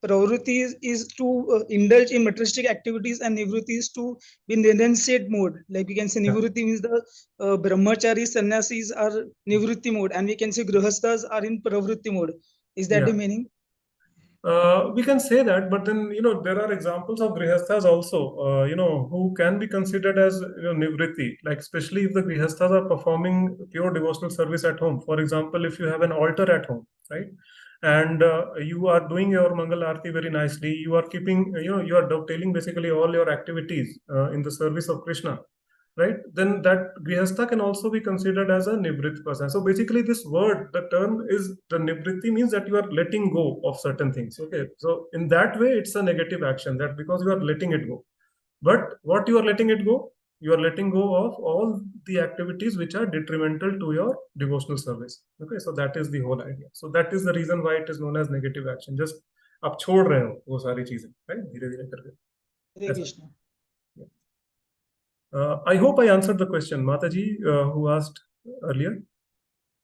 pravrutti is to indulge in materialistic activities, and nivrutti is to be in renunciate mode. Like we can say nivrutti means the brahmacharis, sannyasis are nivrutti mode, and we can say grihasthas are in pravrutti mode. Is that the meaning? We can say that, but then there are examples of grihasthas also, who can be considered as nivritti, like especially if the grihasthas are performing pure devotional service at home. For example, if you have an altar at home, right, and you are doing your Mangal Aarti very nicely, you are keeping, you are dovetailing basically all your activities in the service of Krishna, right? Then that grihastha can also be considered as a nivrit person. So basically this word, the term is, the nivritti means that you are letting go of certain things. Okay, so in that way it's a negative action, that because you are letting it go. But what you are letting it go? You are letting go of all the activities which are detrimental to your devotional service. Okay, so that is the whole idea. So that is the reason why it is known as negative action. Just आप छोड़ रहे हो वो सारी चीजें, right? धीरे-धीरे करके. Hare Krishna. I hope I answered the question, Mataji, who asked earlier.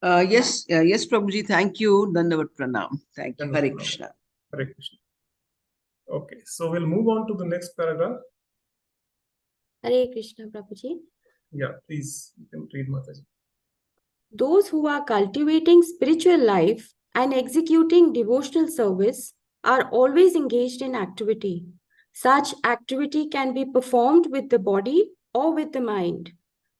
Yes, Prabhuji, thank you. Dandavat Pranam. Thank you. Hare Krishna. Hare Krishna. Okay, so we'll move on to the next paragraph. Hare Krishna, Prabhuji. Yeah, please, you can read, Mataji. Those who are cultivating spiritual life and executing devotional service are always engaged in activity. Such activity can be performed with the body or with the mind.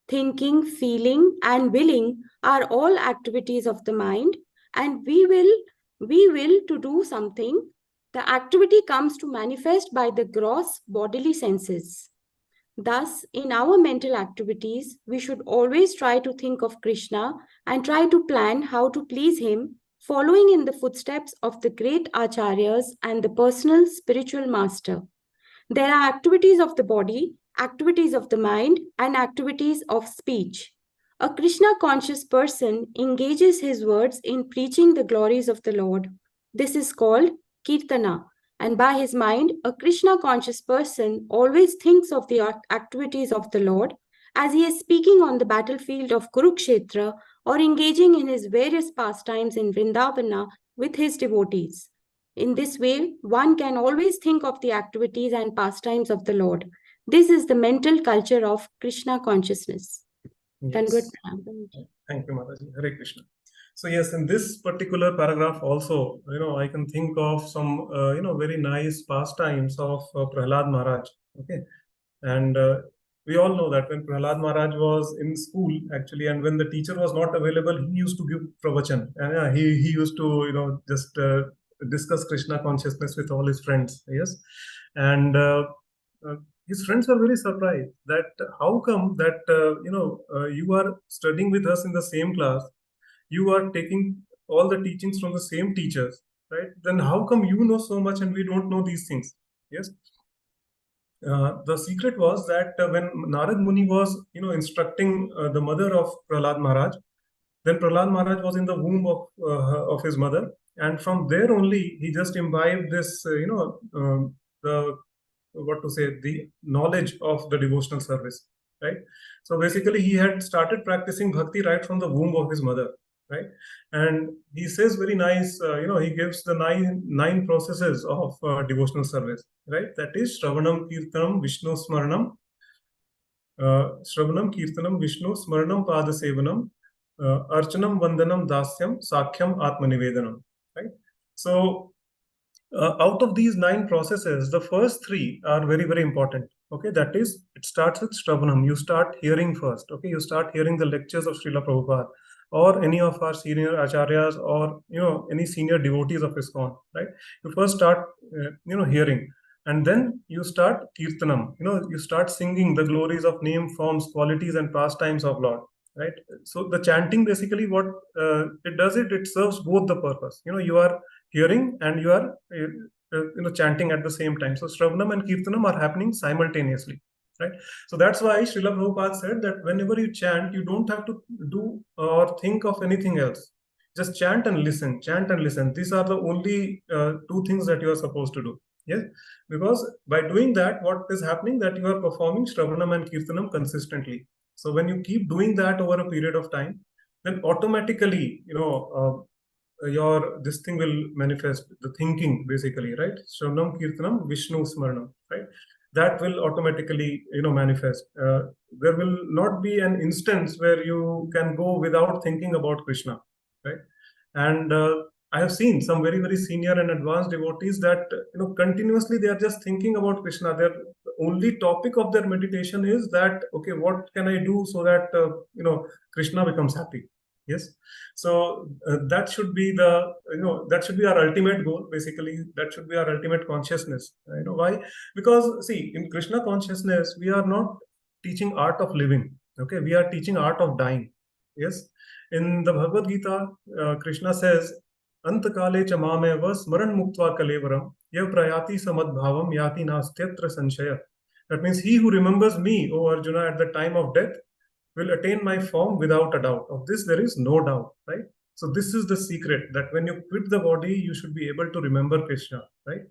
Thinking, feeling, and willing are all activities of the mind, and we will to do something. The activity comes to manifest by the gross bodily senses. Thus, in our mental activities, we should always try to think of Krishna and try to plan how to please him following in the footsteps of the great acharyas and the personal spiritual master. There are activities of the body, activities of the mind, and activities of speech. A Krishna conscious person engages his words in preaching the glories of the Lord. This is called Kirtana. And by his mind, a Krishna conscious person always thinks of the activities of the Lord as he is speaking on the battlefield of Kurukshetra or engaging in his various pastimes in Vrindavana with his devotees. In this way, one can always think of the activities and pastimes of the Lord. This is the mental culture of Krishna consciousness. Yes. Thank you, Mataji. Hare Krishna. So yes, in this particular paragraph also, I can think of some, very nice pastimes of Prahlad Maharaj. Okay, and we all know that when Prahlad Maharaj was in school, actually, and when the teacher was not available, he used to give pravachan, and he used to, just discuss Krishna consciousness with all his friends. Yes, and his friends were very surprised that how come that you are studying with us in the same class, you are taking all the teachings from the same teachers, right? Then how come you know so much and we don't know these things? Yes. The secret was that when Narad Muni was, instructing the mother of Prahlad Maharaj, then Prahlad Maharaj was in the womb of his mother, and from there only he just imbibed this, the the knowledge of the devotional service, right? So basically, he had started practicing bhakti right from the womb of his mother, right? And he says very nice, he gives the nine processes of devotional service, right? That is Shravanam, Kirtanam, Vishnu Smaranam, Shravanam, Kirtanam, Vishnu Smaranam, Pada Sevanam, Archanam, Vandanam, Dasyam, Sakhyam, Atmanivedanam, right? So out of these 9 processes, the first 3 are very, very important. Okay, that is, it starts with Shravanam. You start hearing first. Okay, you start hearing the lectures of Srila Prabhupada or any of our senior acharyas or any senior devotees of ISKCON, right? You first start hearing, and then you start Kirtanam. You start singing the glories of name, forms, qualities, and pastimes of Lord. Right. So the chanting basically what it does, it serves both the purpose. You are hearing and you are chanting at the same time. So Shravanam and Kirtanam are happening simultaneously, right? So that's why Srila Prabhupada said that whenever you chant, you don't have to do or think of anything else. Just chant and listen, chant and listen. These are the only 2 things that you are supposed to do. Yes, because by doing that, what is happening that you are performing Shravanam and Kirtanam consistently. So when you keep doing that over a period of time, then automatically, this thing will manifest, the thinking basically, right? Shravanam, Kirtanam, Vishnu Smaranam, right? That will automatically, manifest. There will not be an instance where you can go without thinking about Krishna, right? And I have seen some very, very senior and advanced devotees that, continuously they are just thinking about Krishna. Their only topic of their meditation is that, okay, what can I do so that, Krishna becomes happy? Yes. So that should be that should be our ultimate goal. Basically, that should be our ultimate consciousness. Why? Because see, in Krishna consciousness, we are not teaching art of living. Okay, we are teaching art of dying. Yes. In the Bhagavad Gita, Krishna says, Antakale cha mameva smaran muktva kalevaram yav prayati samadbhavam yati nastyatra sanshaya. That means he who remembers me, O Arjuna, at the time of death will attain my form without a doubt. Of this there is no doubt, right? So this is the secret, that when you quit the body, you should be able to remember Krishna, right?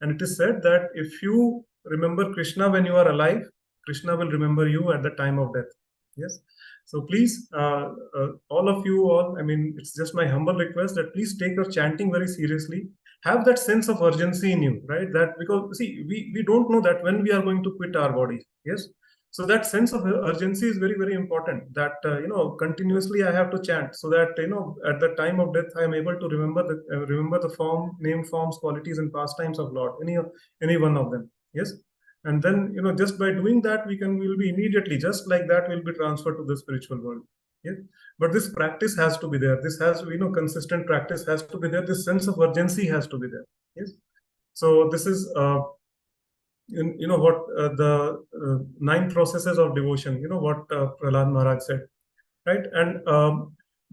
And it is said that if you remember Krishna when you are alive, Krishna will remember you at the time of death. Yes. So please, all of you, it's just my humble request that please take your chanting very seriously. Have that sense of urgency in you, right? That because see, we don't know that when we are going to quit our body. Yes. So that sense of urgency is very, very important. That continuously I have to chant so that at the time of death I am able to remember the form, name, forms, qualities, and pastimes of Lord. Any one of them. Yes. And then, just by doing that, we'll be immediately, just like that, we'll be transferred to the spiritual world. Yeah. But this practice has to be there. This has, consistent practice has to be there. This sense of urgency has to be there. Yes. So this is, what the 9 processes of devotion, what Prahlad Maharaj said, right? And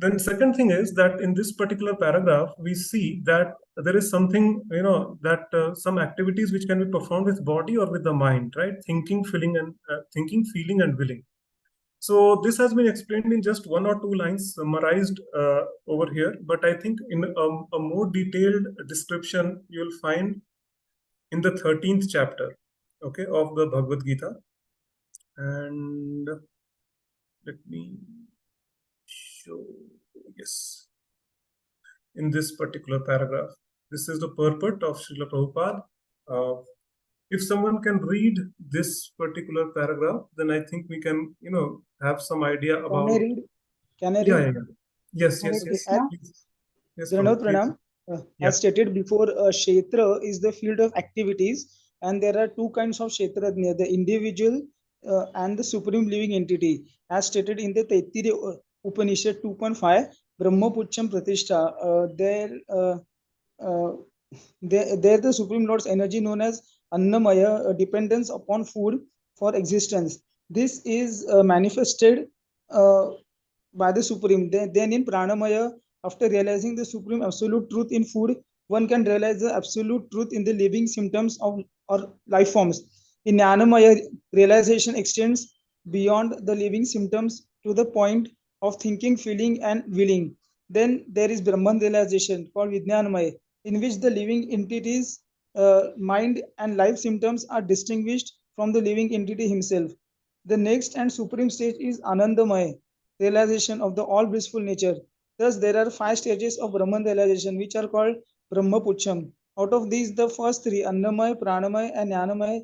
Then second thing is that in this particular paragraph, we see that there is something, that some activities which can be performed with body or with the mind, right? Thinking, feeling, and willing. So this has been explained in just one or two lines summarized over here, but I think in a more detailed description you'll find in the 13th chapter, okay, of the Bhagavad Gita. And let me show, yes, in this particular paragraph. This is the purport of Srila Prabhupada. If someone can read this particular paragraph, then I think we can, have some idea about. Can I read? Can I read? Yeah. Yes. Hare Yes. Krishna. Yes. Pranam, Prabhu, Pranam. Yeah. As stated before, Kshetra is the field of activities, and there are two kinds of Kshetrajna, the individual and the supreme living entity. As stated in the Taittiriya Upanishad 2.5, Brahma Pucham Pratishtha, there the Supreme Lord's energy known as Annamaya, dependence upon food for existence. This is manifested by the Supreme. Then in Pranamaya, after realizing the Supreme absolute truth in food, one can realize the absolute truth in the living symptoms of or life forms. In Jnanamaya, realization extends beyond the living symptoms to the point of thinking, feeling, and willing. Then there is Brahman realization called Vijnanamaya, in which the living entities, mind and life symptoms are distinguished from the living entity himself. The next and supreme stage is Anandamaya, realization of the all blissful nature. Thus, there are 5 stages of Brahman realization, which are called Brahma Pucham. Out of these, the first 3, Annamaya, Pranamaya, and Jnanamaya,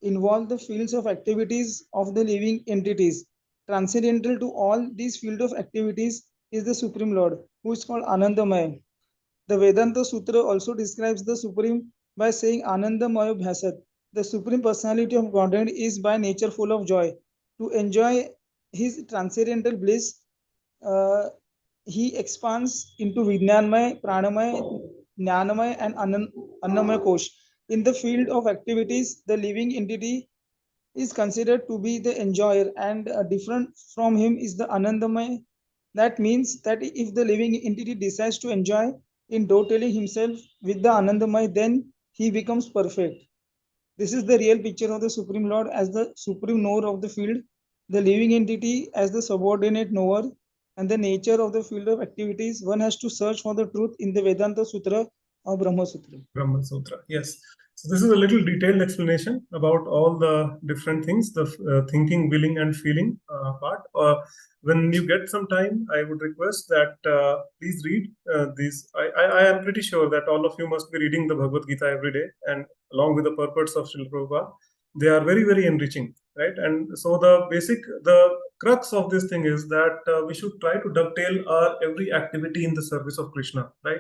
involve the fields of activities of the living entities. Transcendental to all these fields of activities is the Supreme Lord, who is called Anandamaya. The Vedanta Sutra also describes the Supreme by saying Anandamaya Bhasat. The Supreme Personality of Godhead is by nature full of joy. To enjoy his transcendental bliss, uh, he expands into Vijnanmaya, Pranamaya, Jnanamaya, and Annamaya Kosh. In the field of activities, the living entity is considered to be the enjoyer, and different from him is the Anandamaya. That means that if the living entity decides to enjoy in totaling himself with the Anandamaya, then he becomes perfect. This is the real picture of the Supreme Lord as the supreme knower of the field, the living entity as the subordinate knower, and the nature of the field of activities. One has to search for the truth in the Vedanta Sutra or Brahma Sutra. Brahma Sutra, yes. So this is a little detailed explanation about all the different things, the thinking, willing, and feeling part. When you get some time, I would request that please read these. I am pretty sure that all of you must be reading the Bhagavad Gita every day, and along with the purports of Srila Prabhupada, they are very, very enriching, right? And so the crux of this thing is that we should try to dovetail our every activity in the service of Krishna, right?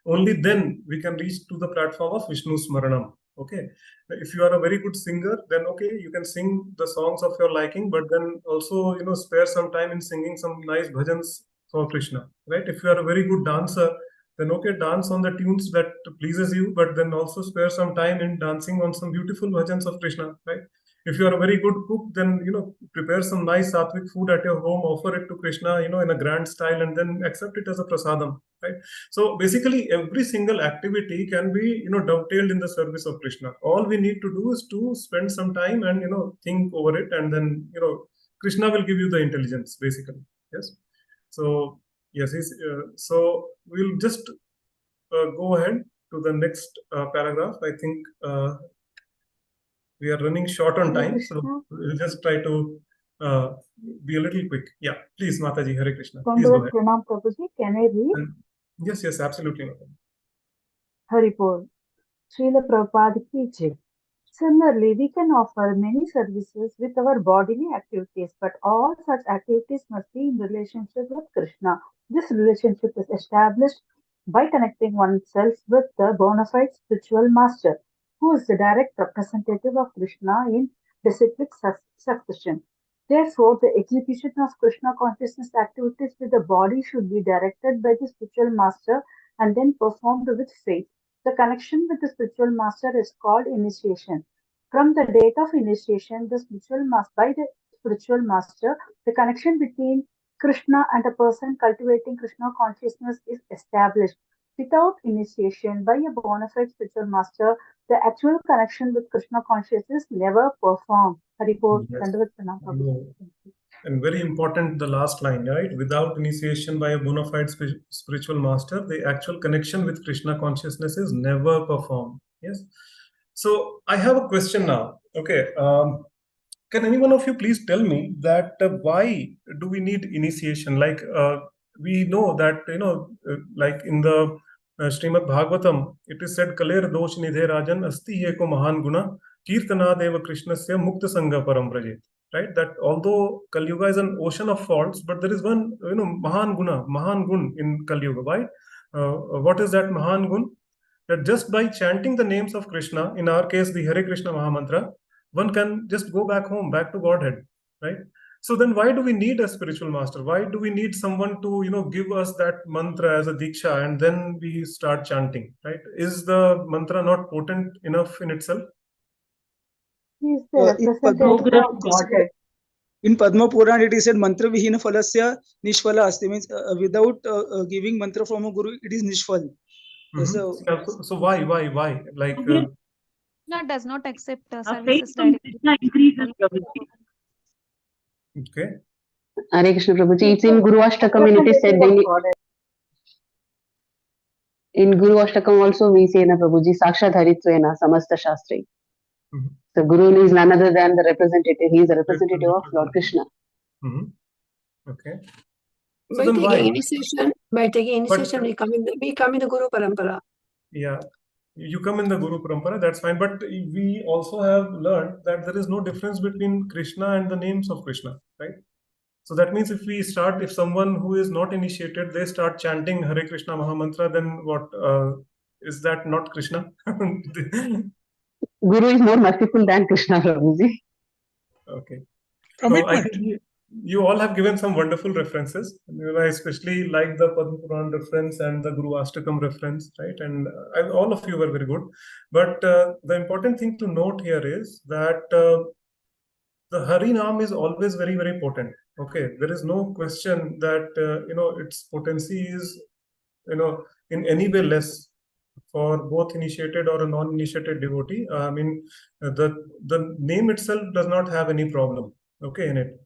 Only then we can reach to the platform of Vishnu Smaranam. Okay, if you are a very good singer, then okay, you can sing the songs of your liking, but then also spare some time in singing some nice bhajans for Krishna, right? If you are a very good dancer, then okay, dance on the tunes that pleases you, but then also spare some time in dancing on some beautiful bhajans of Krishna, right? If you are a very good cook, then prepare some nice sattvic food at your home, offer it to Krishna, in a grand style, and then accept it as a prasadam, right? So basically, every single activity can be dovetailed in the service of Krishna. All we need to do is to spend some time and think over it, and then Krishna will give you the intelligence, basically. Yes. So yes, so we'll just go ahead to the next paragraph. I think we are running short on time, so we'll just try to be a little quick. Yeah, please, Mataji, Hare Krishna. Please go ahead. Pranam Prabhuji, can I read? Yes, absolutely. Haripur, Srila Prabhupada ki jai. Similarly, we can offer many services with our bodily activities, but all such activities must be in relationship with Krishna. This relationship is established by connecting oneself with the bona fide spiritual master, who is the direct representative of Krishna in disciplic succession. Therefore, the execution of Krishna consciousness activities with the body should be directed by the spiritual master and then performed with faith. The connection with the spiritual master is called initiation. From the date of initiation, by the spiritual master, the connection between Krishna and a person cultivating Krishna consciousness is established. Without initiation by a bona fide spiritual master, the actual connection with Krishna consciousness never performed. Haripur, Yes. Dandavat Pranam, Prabhu. No. And very important, the last line, right? Without initiation by a bona fide spiritual master, the actual connection with Krishna consciousness is never performed. Yes. So I have a question now. Okay. Can any one of you please tell me that why do we need initiation? Like we know that, like in the Srimad Bhagavatam, it is said, Kaler dosh nidhe rajan asti eko mahan guna kirtana deva krishnasya mukta sangha param brajet. Right? That although Kali Yuga is an ocean of faults, but there is one, mahan guna, mahan gun in Kali Yuga. Why? What is that mahan gun? That just by chanting the names of Krishna, in our case, the Hare Krishna Mahamantra, one can just go back home, back to Godhead, right? So then why do we need a spiritual master? Why do we need someone to, give us that mantra as a diksha and then we start chanting, right? Is the mantra not potent enough in itself? He is the representative of Godhead. In Padma Puran, it is said, mantra vihina phalasya nishphala asti, means without giving mantra from a guru, it is nishphal. So why? Like, Krishna does not accept services directly. Okay. Hare Krishna Prabhuji, it's in Guru Ashtakam and it is said in Guru Ashtakam also we say na Prabhuji, Sakshat Haritvena Samasta Shastri. So Guru is none other than the representative. He is the representative of Lord Krishna. Okay. So by taking initiation, we come in the Guru Parampara. Yeah. You come in the Guru Parampara, that's fine. But we also have learned that there is no difference between Krishna and the names of Krishna, right? So that means if someone who is not initiated, they start chanting Hare Krishna Mahamantra, then what? Is that not Krishna? Guru is more merciful than Krishna, Prabhuji. Okay. So I think you all have given some wonderful references. I especially like the Padma Puran reference and the Guru Ashtakam reference, right? And all of you were very good. But the important thing to note here is that the Harinam is always very, very potent. Okay, there is no question that its potency is in any way less for both initiated or a non-initiated devotee. I mean, the name itself does not have any problem, okay, in it.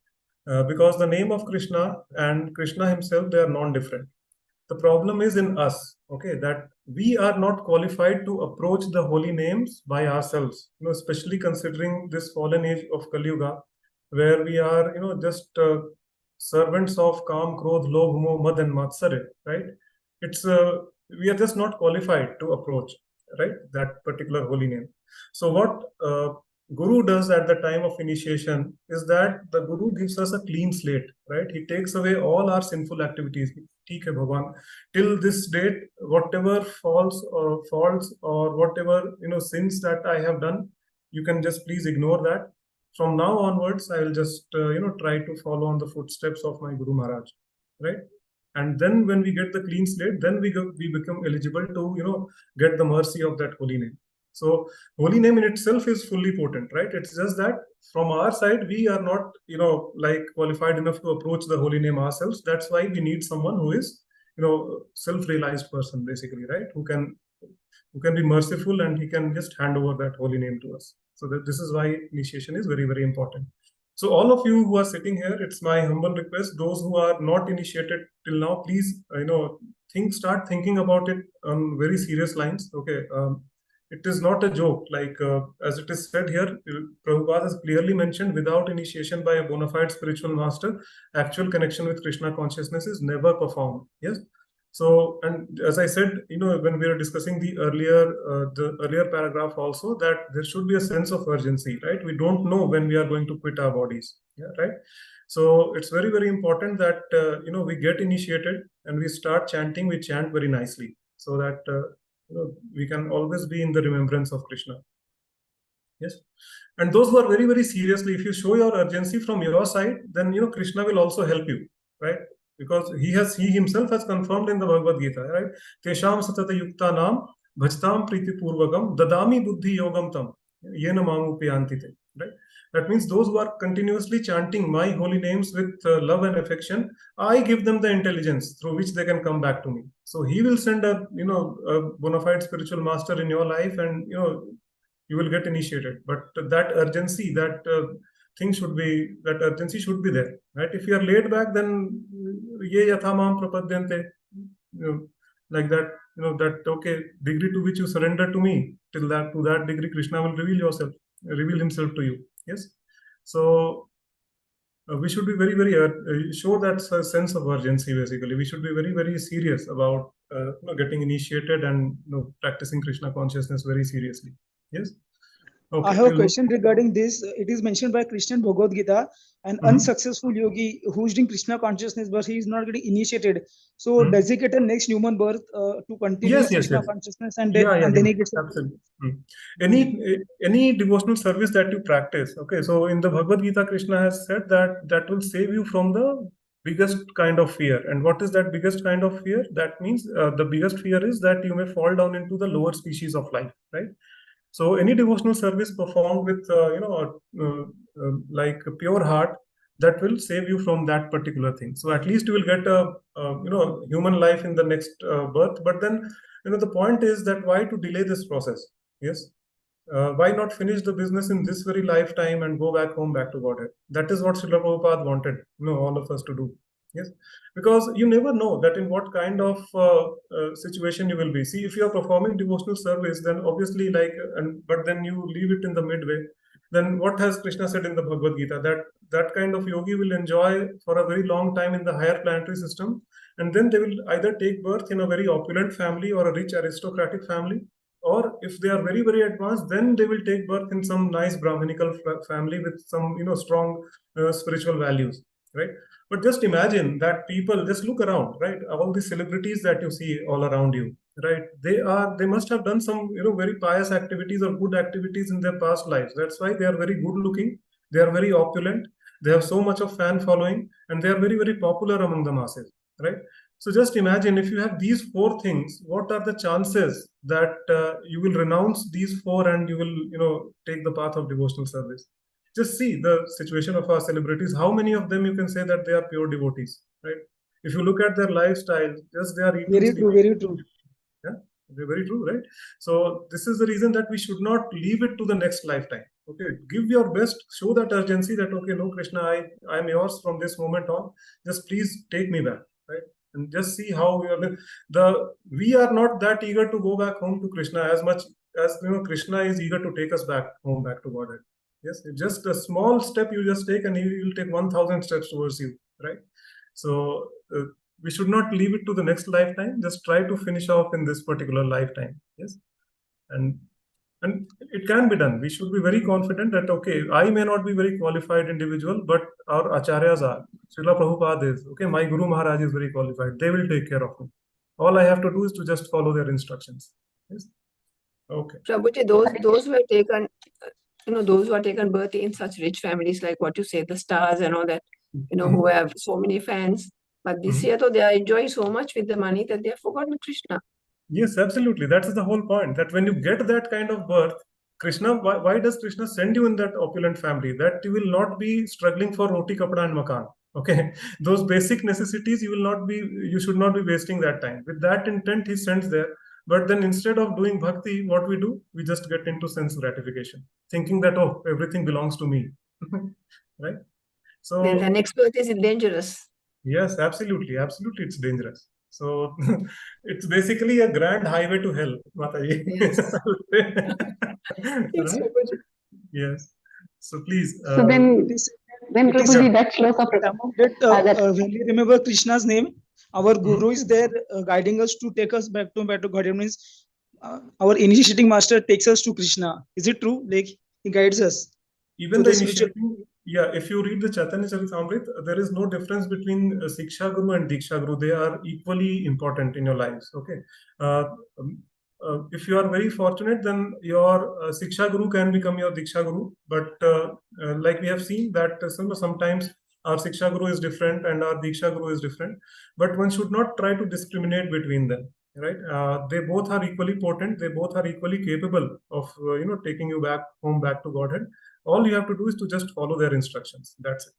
Because the name of Krishna and Krishna himself, they are non-different. The problem is in us, okay, that we are not qualified to approach the holy names by ourselves, especially considering this fallen age of Kali Yuga, where we are, just servants of Kam, Krodh, Lobh, Moh, Mad and Matsarya, right? We are just not qualified to approach, right, that particular holy name. So what Guru does at the time of initiation is that the Guru gives us a clean slate, right? He takes away all our sinful activities. Okay, Bhagwan, till this date, whatever faults or whatever sins that I have done, you can just please ignore that. From now onwards, I will just try to follow on the footsteps of my Guru Maharaj, right? And then when we get the clean slate, then we become eligible to get the mercy of that holy name. So holy name in itself is fully potent, right? It's just that from our side, we are not, like qualified enough to approach the holy name ourselves. That's why we need someone who is, self-realized person, basically, right? Who can be merciful and he can just hand over that holy name to us. So this is why initiation is very, very important. So all of you who are sitting here, it's my humble request. Those who are not initiated till now, please, start thinking about it on very serious lines. Okay. It is not a joke, like as it is said here, Prabhupada has clearly mentioned, without initiation by a bona fide spiritual master, actual connection with Krishna consciousness is never performed. Yes. So, and as I said, when we were discussing the earlier paragraph also, that there should be a sense of urgency, right? We don't know when we are going to quit our bodies, yeah, right? So it's very, very important that, we get initiated and we start chanting, we chant very nicely so that, we can always be in the remembrance of Krishna. Yes. And those who are very, very seriously, if you show your urgency from your side, then, Krishna will also help you, right? Because he himself has confirmed in the Bhagavad Gita, right? Tesham satata yukta nam bhajtam priti purvakam dadami buddhi yogam tam yena mamu piyantite. right? That means those who are continuously chanting my holy names with love and affection, I give them the intelligence through which they can come back to me. So he will send a a bona fide spiritual master in your life, and you will get initiated. But that urgency, that urgency should be there, right? If you are laid back, then ye yathamam prapadyante, like that, that okay, degree to which you surrender to me, to that degree Krishna will reveal himself to you. Yes. So we should be very, very show that sense of urgency. Basically, we should be very, very serious about getting initiated and practicing Krishna consciousness very seriously. Yes. Okay, I have a question regarding this. It is mentioned by Krishna in Bhagavad Gita, an unsuccessful yogi who's doing Krishna consciousness, but he is not getting initiated. So does he get a next human birth to continue Krishna consciousness, and then he gets absolutely. Any devotional service that you practice, okay, so in the Bhagavad Gita, Krishna has said that will save you from the biggest kind of fear. And what is that biggest kind of fear? That means the biggest fear is that you may fall down into the lower species of life, right? So any devotional service performed with like a pure heart, that will save you from that particular thing. So at least you will get a human life in the next birth. But then the point is that why to delay this process? Yes. Why not finish the business in this very lifetime and go back home, back to Godhead? That is what Srila Prabhupada wanted all of us to do. Yes, because you never know that in what kind of situation you will be. See, if you are performing devotional service, then obviously but then you leave it in the midway. Then what has Krishna said in the Bhagavad Gita? That kind of yogi will enjoy for a very long time in the higher planetary system, and then they will either take birth in a very opulent family or a rich aristocratic family, or if they are very, very advanced, then they will take birth in some nice Brahminical family with some strong spiritual values, right? But just imagine that people, just look around, right? All the celebrities that you see all around you, right? They must have done some very pious activities or good activities in their past lives. That's why they are very good looking, they are very opulent, they have so much of fan following, and they are very, very popular among the masses, right? So just imagine, if you have these four things, what are the chances that you will renounce these four and you will take the path of devotional service? Just see the situation of our celebrities. How many of them you can say that they are pure devotees, right? If you look at their lifestyle, just they are eating. Very true, very true. Yeah, they're very true, right? So this is the reason that we should not leave it to the next lifetime. Okay, give your best, show that urgency that okay, no, Krishna, I am yours from this moment on. Just please take me back, right? And just see how we are not that eager to go back home to Krishna as much as Krishna is eager to take us back home, back to Godhead. Yes, just a small step you just take, and he will take 1,000 steps towards you, right? So we should not leave it to the next lifetime. Just try to finish off in this particular lifetime. Yes, and it can be done. We should be very confident that okay, I may not be very qualified individual, but our acharyas are. Srila Prabhupada is okay. My Guru Maharaj is very qualified. They will take care of me. All I have to do is to just follow their instructions. Yes. Okay. Prabhuji, those who have taken, those who are taken birth in such rich families, like what you say, the stars and all that, who have so many fans. But this year, though, they are enjoying so much with the money that they have forgotten Krishna. Yes, absolutely. That is the whole point. That when you get that kind of birth, Krishna, why does Krishna send you in that opulent family? That you will not be struggling for roti, kapda, and makan. Okay, those basic necessities you should not be wasting that time. With that intent, he sends there. But then instead of doing bhakti, what we do, we just get into sense gratification, thinking that, oh, everything belongs to me. Right? So then the next birth is dangerous. Yes, absolutely. Absolutely, it's dangerous. So it's basically a grand highway to hell, Mataji. Yes. Right? Yes. So please. So then Prabhuji, that shloka when we remember Krishna's name, our Guru is there guiding us to take us back to Godhead. Means our initiating master takes us to Krishna. Is it true? Like he guides us. Even the initiating, if you read the Chaitanya Charitamrita, there is no difference between Siksha Guru and Diksha Guru. They are equally important in your lives. Okay. If you are very fortunate, then your Siksha Guru can become your Diksha Guru. But like we have seen that sometimes our Siksha Guru is different and our Diksha Guru is different. But one should not try to discriminate between them. Right? They both are equally potent. They both are equally capable of taking you back home, back to Godhead. All you have to do is to just follow their instructions. That's it.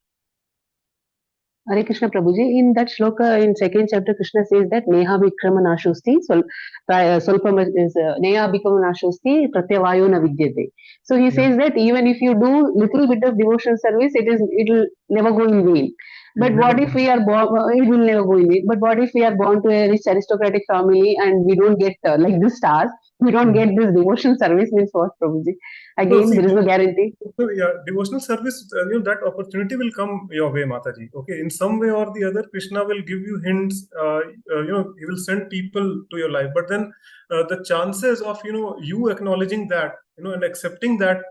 Hare Krishna Prabhuji, in that shloka in second chapter, Krishna says that Neha Vikrama Nashusti, Solpam is Neha Vikrama Nashusti, Pratyavayo na Vidyate. So he says that even if you do little bit of devotional service, it will never go in vain. But what if we are born? It will never go in vain. But what if we are born to a rich aristocratic family and we don't get like this stars? We don't get this devotional service, means what, Prabhuji? Again, see, there is no guarantee. So yeah, devotional service, that opportunity will come your way, Mataji. Okay, in some way or the other, Krishna will give you hints. He will send people to your life. But then the chances of you acknowledging that and accepting that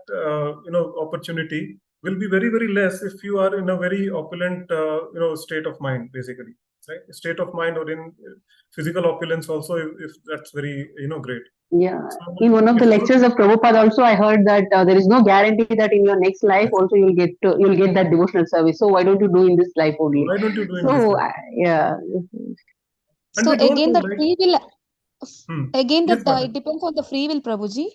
opportunity will be very, very less if you are in a very opulent state of mind, basically, right? State of mind, or in physical opulence also, if that's very great. Yeah, in one of the lectures of Prabhupada also, I heard that there is no guarantee that in your next life also you'll get that devotional service. So why don't you do in this life only? Why don't you do in So this life? yeah. And So we don't again, know, that like, free will, again, yes, that Mata. it depends on the free will, Prabhuji.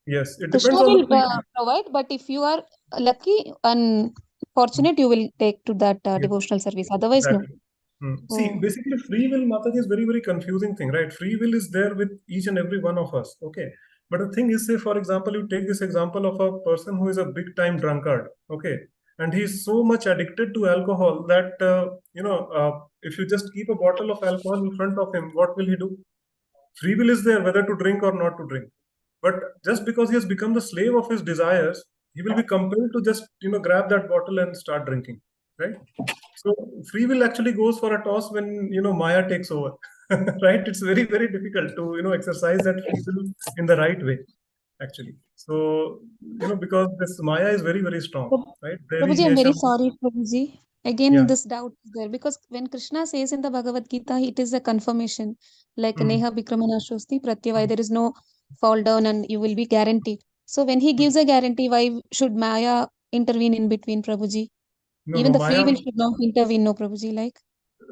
Yes, it Krishna depends on the will free will. provide, but if you are lucky and fortunate, you will take to that Yes, devotional service. Otherwise, no. exactly. See, Oh. basically, free will, Mataji, is very, very confusing thing, right? Free will is there with each and every one of us. Okay. But the thing is, say, for example, you take this example of a person who is a big time drunkard. Okay. And he's so much addicted to alcohol that, if you just keep a bottle of alcohol in front of him, what will he do? Free will is there whether to drink or not to drink. But just because he has become the slave of his desires, he will be compelled to just grab that bottle and start drinking, right? So free will actually goes for a toss when Maya takes over, right? It's very, very difficult to exercise that free will in the right way, actually. So because this Maya is very, very strong, right? Prabhuji, I'm very sorry, Prabhuji. Again, Yeah. this doubt is there because when Krishna says in the Bhagavad Gita, it is a confirmation like Neha Vikramana Shosti Pratyavai, there is no fall down and you will be guaranteed. So when he gives a guarantee, why should Maya intervene in between, Prabhuji? No, Even no, the free Maya. will should not intervene, no, Prabhuji. Like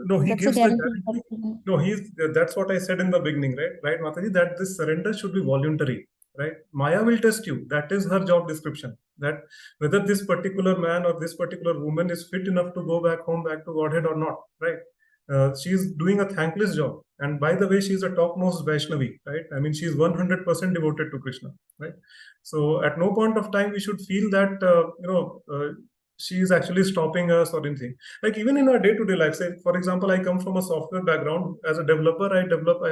No, he that's a gives the guarantee. guarantee. No, that's what I said in the beginning, right, Mataji, that this surrender should be voluntary, right? Maya will test you. That is her job description. That whether this particular man or this particular woman is fit enough to go back home, back to Godhead or not, right? She's doing a thankless job. And by the way, she's a topmost Vaishnavi, right? I mean, she's 100% devoted to Krishna, right? So at no point of time we should feel that, she is actually stopping us or anything. Like even in our day-to-day life, say for example, I come from a software background. As a developer, I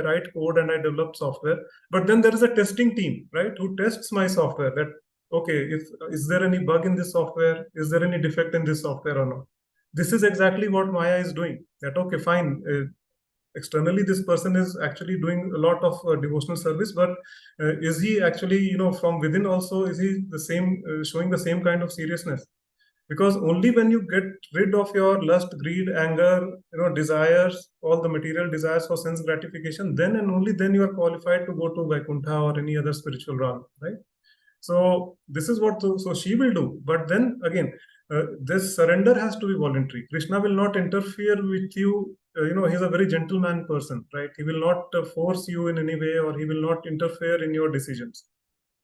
write code and I develop software. But then there is a testing team, right, who tests my software. That okay, is there any bug in this software? Is there any defect in this software or not? This is exactly what Maya is doing. That okay, fine. Externally, this person is actually doing a lot of devotional service, but is he actually, from within also, is he the same, showing the same kind of seriousness? Because only when you get rid of your lust, greed, anger, desires, all the material desires for sense gratification, then and only then you are qualified to go to Vaikuntha or any other spiritual realm, right? So this is what so she will do. But then again, this surrender has to be voluntary. Krishna will not interfere with you. He's a very gentleman person, right? He will not force you in any way, or he will not interfere in your decisions.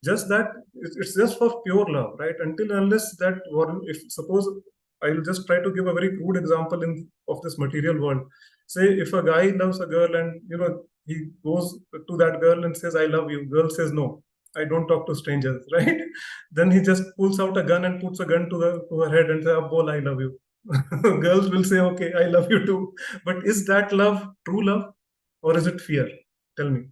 Just that it's just for pure love, right? Until unless that one, if suppose I'll just try to give a very crude example of this material world. Say if a guy loves a girl and he goes to that girl and says, I love you. Girl says, no, I don't talk to strangers, right? Then he just pulls out a gun and puts a gun to her head and says, Bol, I love you. Girls will say, okay, I love you too. But is that love true love, or is it fear? Tell me.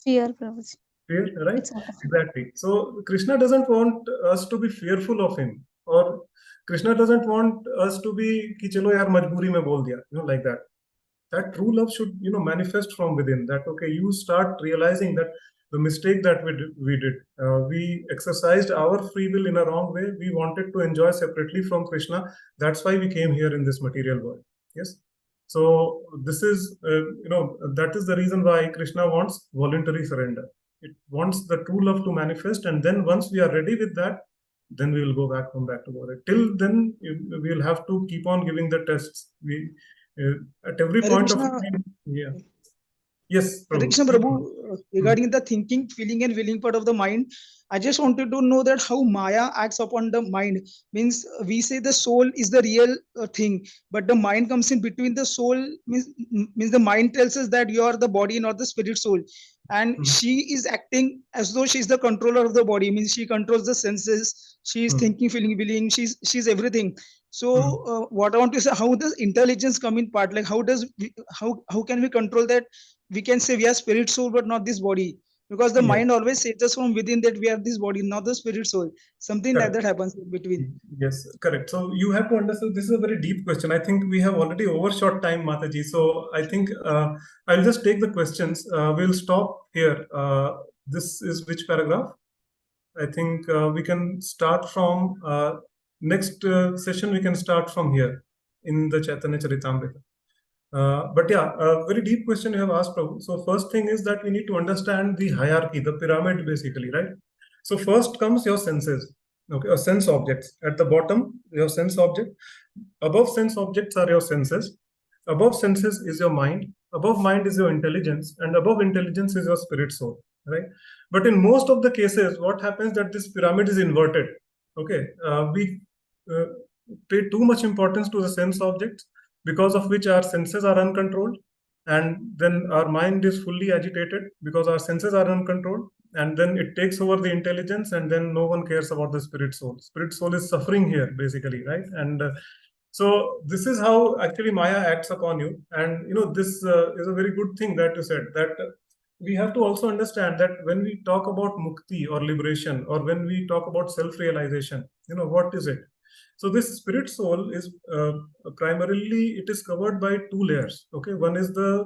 Fear, Prabhuji. Fear, right? Exactly. So Krishna doesn't want us to be fearful of him, or Krishna doesn't want us to be ki chalo yaar majburi mein bol diya, like that. That true love should manifest from within. That okay, you start realizing that the mistake that we did, we exercised our free will in a wrong way. We wanted to enjoy separately from Krishna. That's why we came here in this material world. Yes. So this is that is the reason why Krishna wants voluntary surrender. It wants the true love to manifest, and then once we are ready with that, then we will go back home, back to God. Till then, we will have to keep on giving the tests. We at every Hare point of Krishna. time, yeah. Yes, Hare Prabhu. Krishna Prabhu, regarding the thinking, feeling, and willing part of the mind, I just wanted to know that how Maya acts upon the mind. Means we say the soul is the real thing, but the mind comes in between. The soul means the mind tells us that you are the body, not the spirit soul, and she is acting as though she is the controller of the body. Means she controls the senses. She is thinking, feeling, willing. She's everything. So what I want to say, how does intelligence come in part? Like how can we control that? We can say we are spirit soul but not this body, because the Yes. mind always says us from within that we are this body, not the spirit soul. Something like that happens in between. Yes, correct. So you have to understand this is a very deep question. I think we have already overshot time, Mataji. So I think I'll just take the questions. We'll stop here. This is which paragraph? I think we can start from next session. We can start from here in the Chaitanya Charitamrita. But yeah, a very deep question you have asked, Prabhu. So first thing is that we need to understand the hierarchy, the pyramid basically, right? So first comes your senses, okay, or sense objects. At the bottom, your sense object. Above sense objects are your senses. Above senses is your mind. Above mind is your intelligence, and above intelligence is your spirit soul, right? But in most of the cases, what happens that this pyramid is inverted. Okay, we pay too much importance to the sense objects, because of which our senses are uncontrolled, and then our mind is fully agitated because our senses are uncontrolled, and then it takes over the intelligence, and then no one cares about the spirit soul. Spirit soul is suffering here basically, right? And so this is how actually Maya acts upon you. And this is a very good thing that you said, that we have to also understand that when we talk about mukti or liberation, or when we talk about self-realization, what is it? So this spirit soul is primarily, it is covered by two layers. Okay, one is the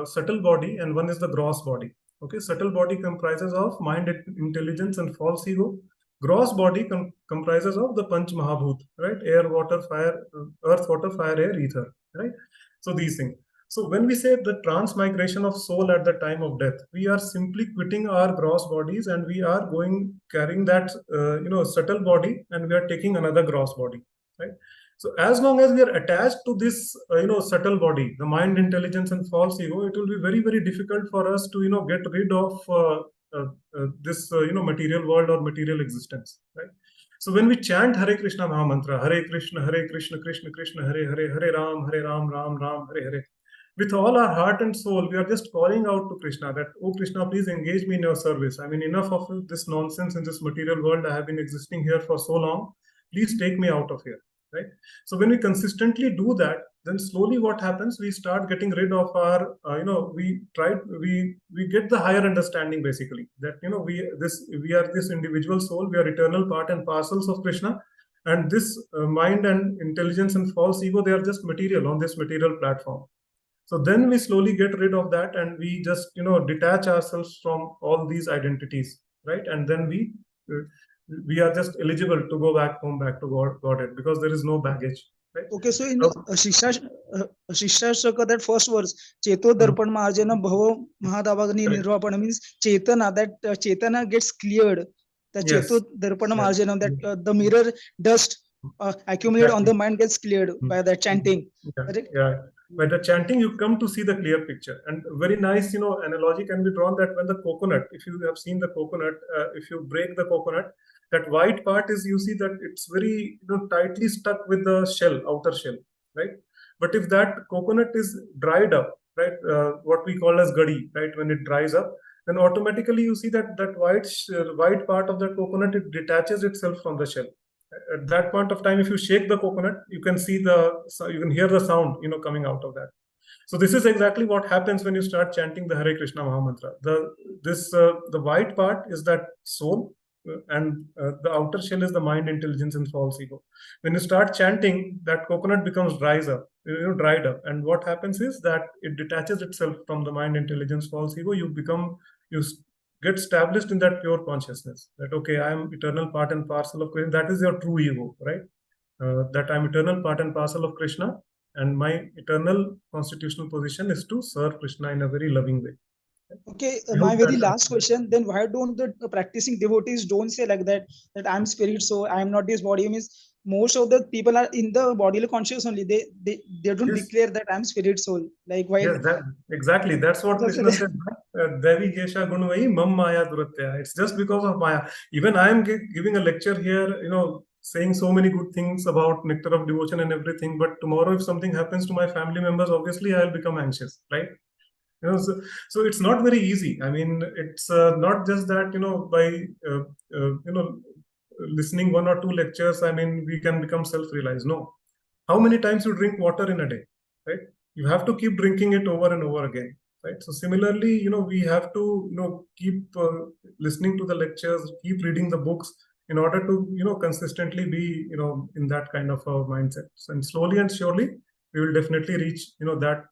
subtle body and one is the gross body. Okay, subtle body comprises of mind, intelligence, and false ego. Gross body comprises of the Panch Mahabhut, right? Air, water, fire, earth, water, fire, air, ether, right? So these things. So when we say the transmigration of soul at the time of death, we are simply quitting our gross bodies and we are carrying that subtle body, and we are taking another gross body, right? So as long as we are attached to this subtle body, the mind, intelligence, and false ego, it will be very, very difficult for us to get rid of this material world or material existence, right? So when we chant Hare Krishna Mahamantra, Hare Krishna, Krishna Krishna, Hare Hare, Hare Ram, Ram Ram, Hare Hare, with all our heart and soul, we are just calling out to Krishna that, oh Krishna, please engage me in your service. I mean, enough of this nonsense in this material world. I have been existing here for so long. Please take me out of here, right? So when we consistently do that, then slowly what happens, we start getting rid of our, we get the higher understanding basically, that, we are this individual soul, we are eternal part and parcels of Krishna. And this mind and intelligence and false ego, they are just material on this material platform. So then we slowly get rid of that, and we just detach ourselves from all these identities, right? And then we are just eligible to go back home, back to Godhead, because there is no baggage, right? Okay, so in Shikshashaka, that first verse, Cheto Darpan Marjana Bhava Mahadavagani Nirvapana, means Chetana, that Chetana gets cleared. The Yes. Cheto Darpana Marjana, that the mirror dust accumulate on the mind gets cleared by the chanting. Yeah. By the chanting, you come to see the clear picture. And very nice, analogy can be drawn that when the coconut, if you have seen the coconut, if you break the coconut, that white part is, you see that it's very tightly stuck with the shell, outer shell, right? But if that coconut is dried up, right, what we call as gadi, right, when it dries up, then automatically you see that white part of the coconut, it detaches itself from the shell. At that point of time, if you shake the coconut, you can hear the sound coming out of that. So this is exactly what happens when you start chanting the Hare Krishna Mahamantra. The white part is that soul, and the outer shell is the mind, intelligence, and false ego. When you start chanting, that coconut becomes dried up, and what happens is that it detaches itself from the mind, intelligence, false ego. You get established in that pure consciousness, that okay, I am eternal part and parcel of Krishna. That is your true ego, right? That I'm eternal part and parcel of Krishna, and my eternal constitutional position is to serve Krishna in a very loving way. Okay, my very last question, then why don't the practicing devotees don't say like that I'm spirit, so I'm not this body? Means most of the people are in the bodily conscious only. They don't Yes. declare that I'm spirit soul. Like while Yes, exactly. That's what Also Krishna there- said. Devi Gesha Gunvai Mam Maya Duratya. It's just because of Maya. Even I am giving a lecture here, saying so many good things about nectar of devotion and everything. But tomorrow, if something happens to my family members, obviously I'll become anxious, right? So it's not very easy. I mean, it's not just that, by listening one or two lectures, I mean, we can become self-realized. No. How many times you drink water in a day, right? You have to keep drinking it over and over again, right? So similarly, we have to, keep listening to the lectures, keep reading the books in order to, consistently be, in that kind of a mindset. And slowly and surely, we will definitely reach, that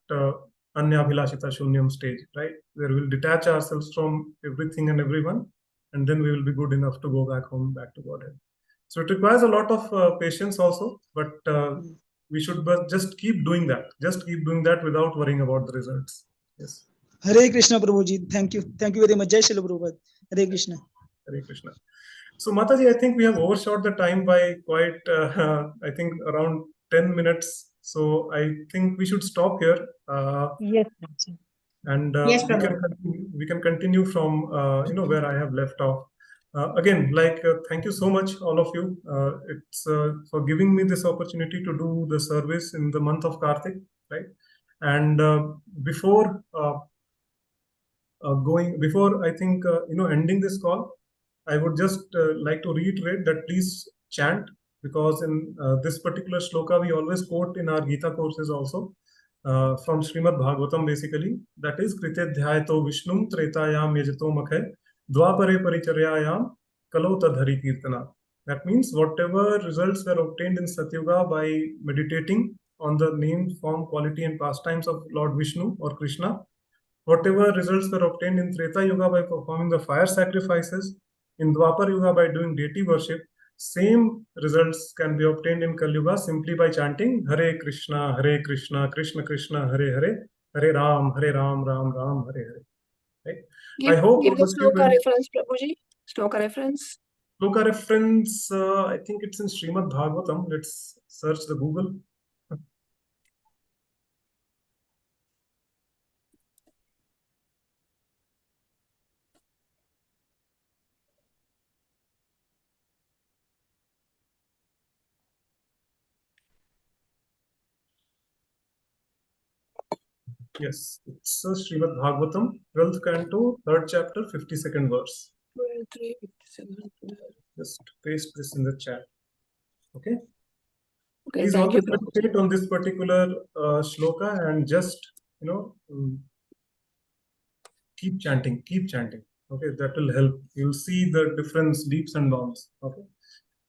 Anyabhilashita Shunyam stage, right? Where we'll detach ourselves from everything and everyone, and then we will be good enough to go back home, back to Godhead. So it requires a lot of patience also, but we should just keep doing that. Just keep doing that without worrying about the results. Yes. Hare Krishna Prabhuji. Thank you very much. Jai Srila Prabhupada. Hare Krishna. Hare Krishna. So Mataji, I think we have overshot the time by quite, I think around 10 minutes. So I think we should stop here. Yes. And Yes, we can continue from where I have left off. Again, thank you so much, all of you. It's for giving me this opportunity to do the service in the month of Kartik, right? And before I think ending this call, I would just like to reiterate that please chant, because in this particular shloka we always quote in our Gita courses also. From Srimad Bhagavatam, basically, that is Krite Dhyayato Vishnum Tretayam Yajato Makhe Dwapare Paricharyayam Kalo Tadhari Kirtana. That means whatever results were obtained in Satyuga by meditating on the name, form, quality, and pastimes of Lord Vishnu or Krishna, whatever results were obtained in Treta Yuga by performing the fire sacrifices, in Dwapar Yuga by doing deity worship, same results can be obtained in Kali Yuga simply by chanting Hare Krishna, Krishna Krishna, Hare Hare, Hare Ram, Ram Ram, Hare Hare. Right? I hope Give all the of you sloka will. reference, Prabhuji. Sloka reference. Sloka reference, I think it's in Srimad Bhagavatam. Let's search the Google. Yes, it's Srimad Bhagavatam, 12th canto, 3rd chapter, 52nd verse. 12, 57. Just paste this in the chat. Okay. Okay, Please thank you, always meditate on this particular shloka and just, keep chanting, Okay, that will help. You'll see the difference, leaps and bounds. Okay.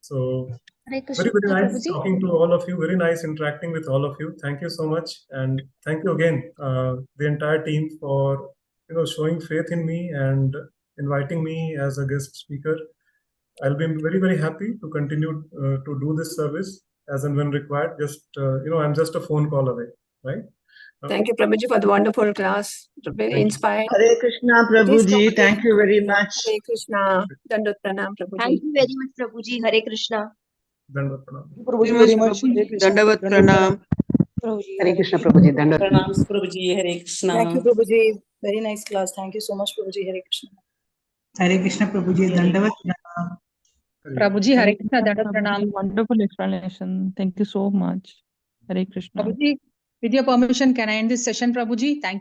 So very nice talking to all of you. Very nice interacting with all of you. Thank you so much, and thank you again, the entire team, for showing faith in me and inviting me as a guest speaker. I'll be very happy to continue to do this service as and when required. Just I'm just a phone call away, right? Thank you, Prabhuji, for the wonderful class. Very inspiring. Hare Krishna, Prabhuji. Thank you very much. Hare Krishna. Dandat Pranam, Prabhuji. Thank you very much, Prabhuji. Hare Krishna. Dandavat Pranam. Prabhuji very much. Dandavat Pranam. Hare Krishna, Prabhuji. Dandavat Pranam, Prabhuji. Hare Krishna. Thank you, Prabhuji. Very nice class. Thank you so much, Prabhuji. Hare Krishna. Hare Krishna, Prabhuji. Dandavat Pranam. Prabhuji, Hare Krishna, Dandavat Pranam. Wonderful explanation. Thank you so much. Hare Krishna. Prabhuji, with your permission, can I end this session, Prabhuji? Thank you.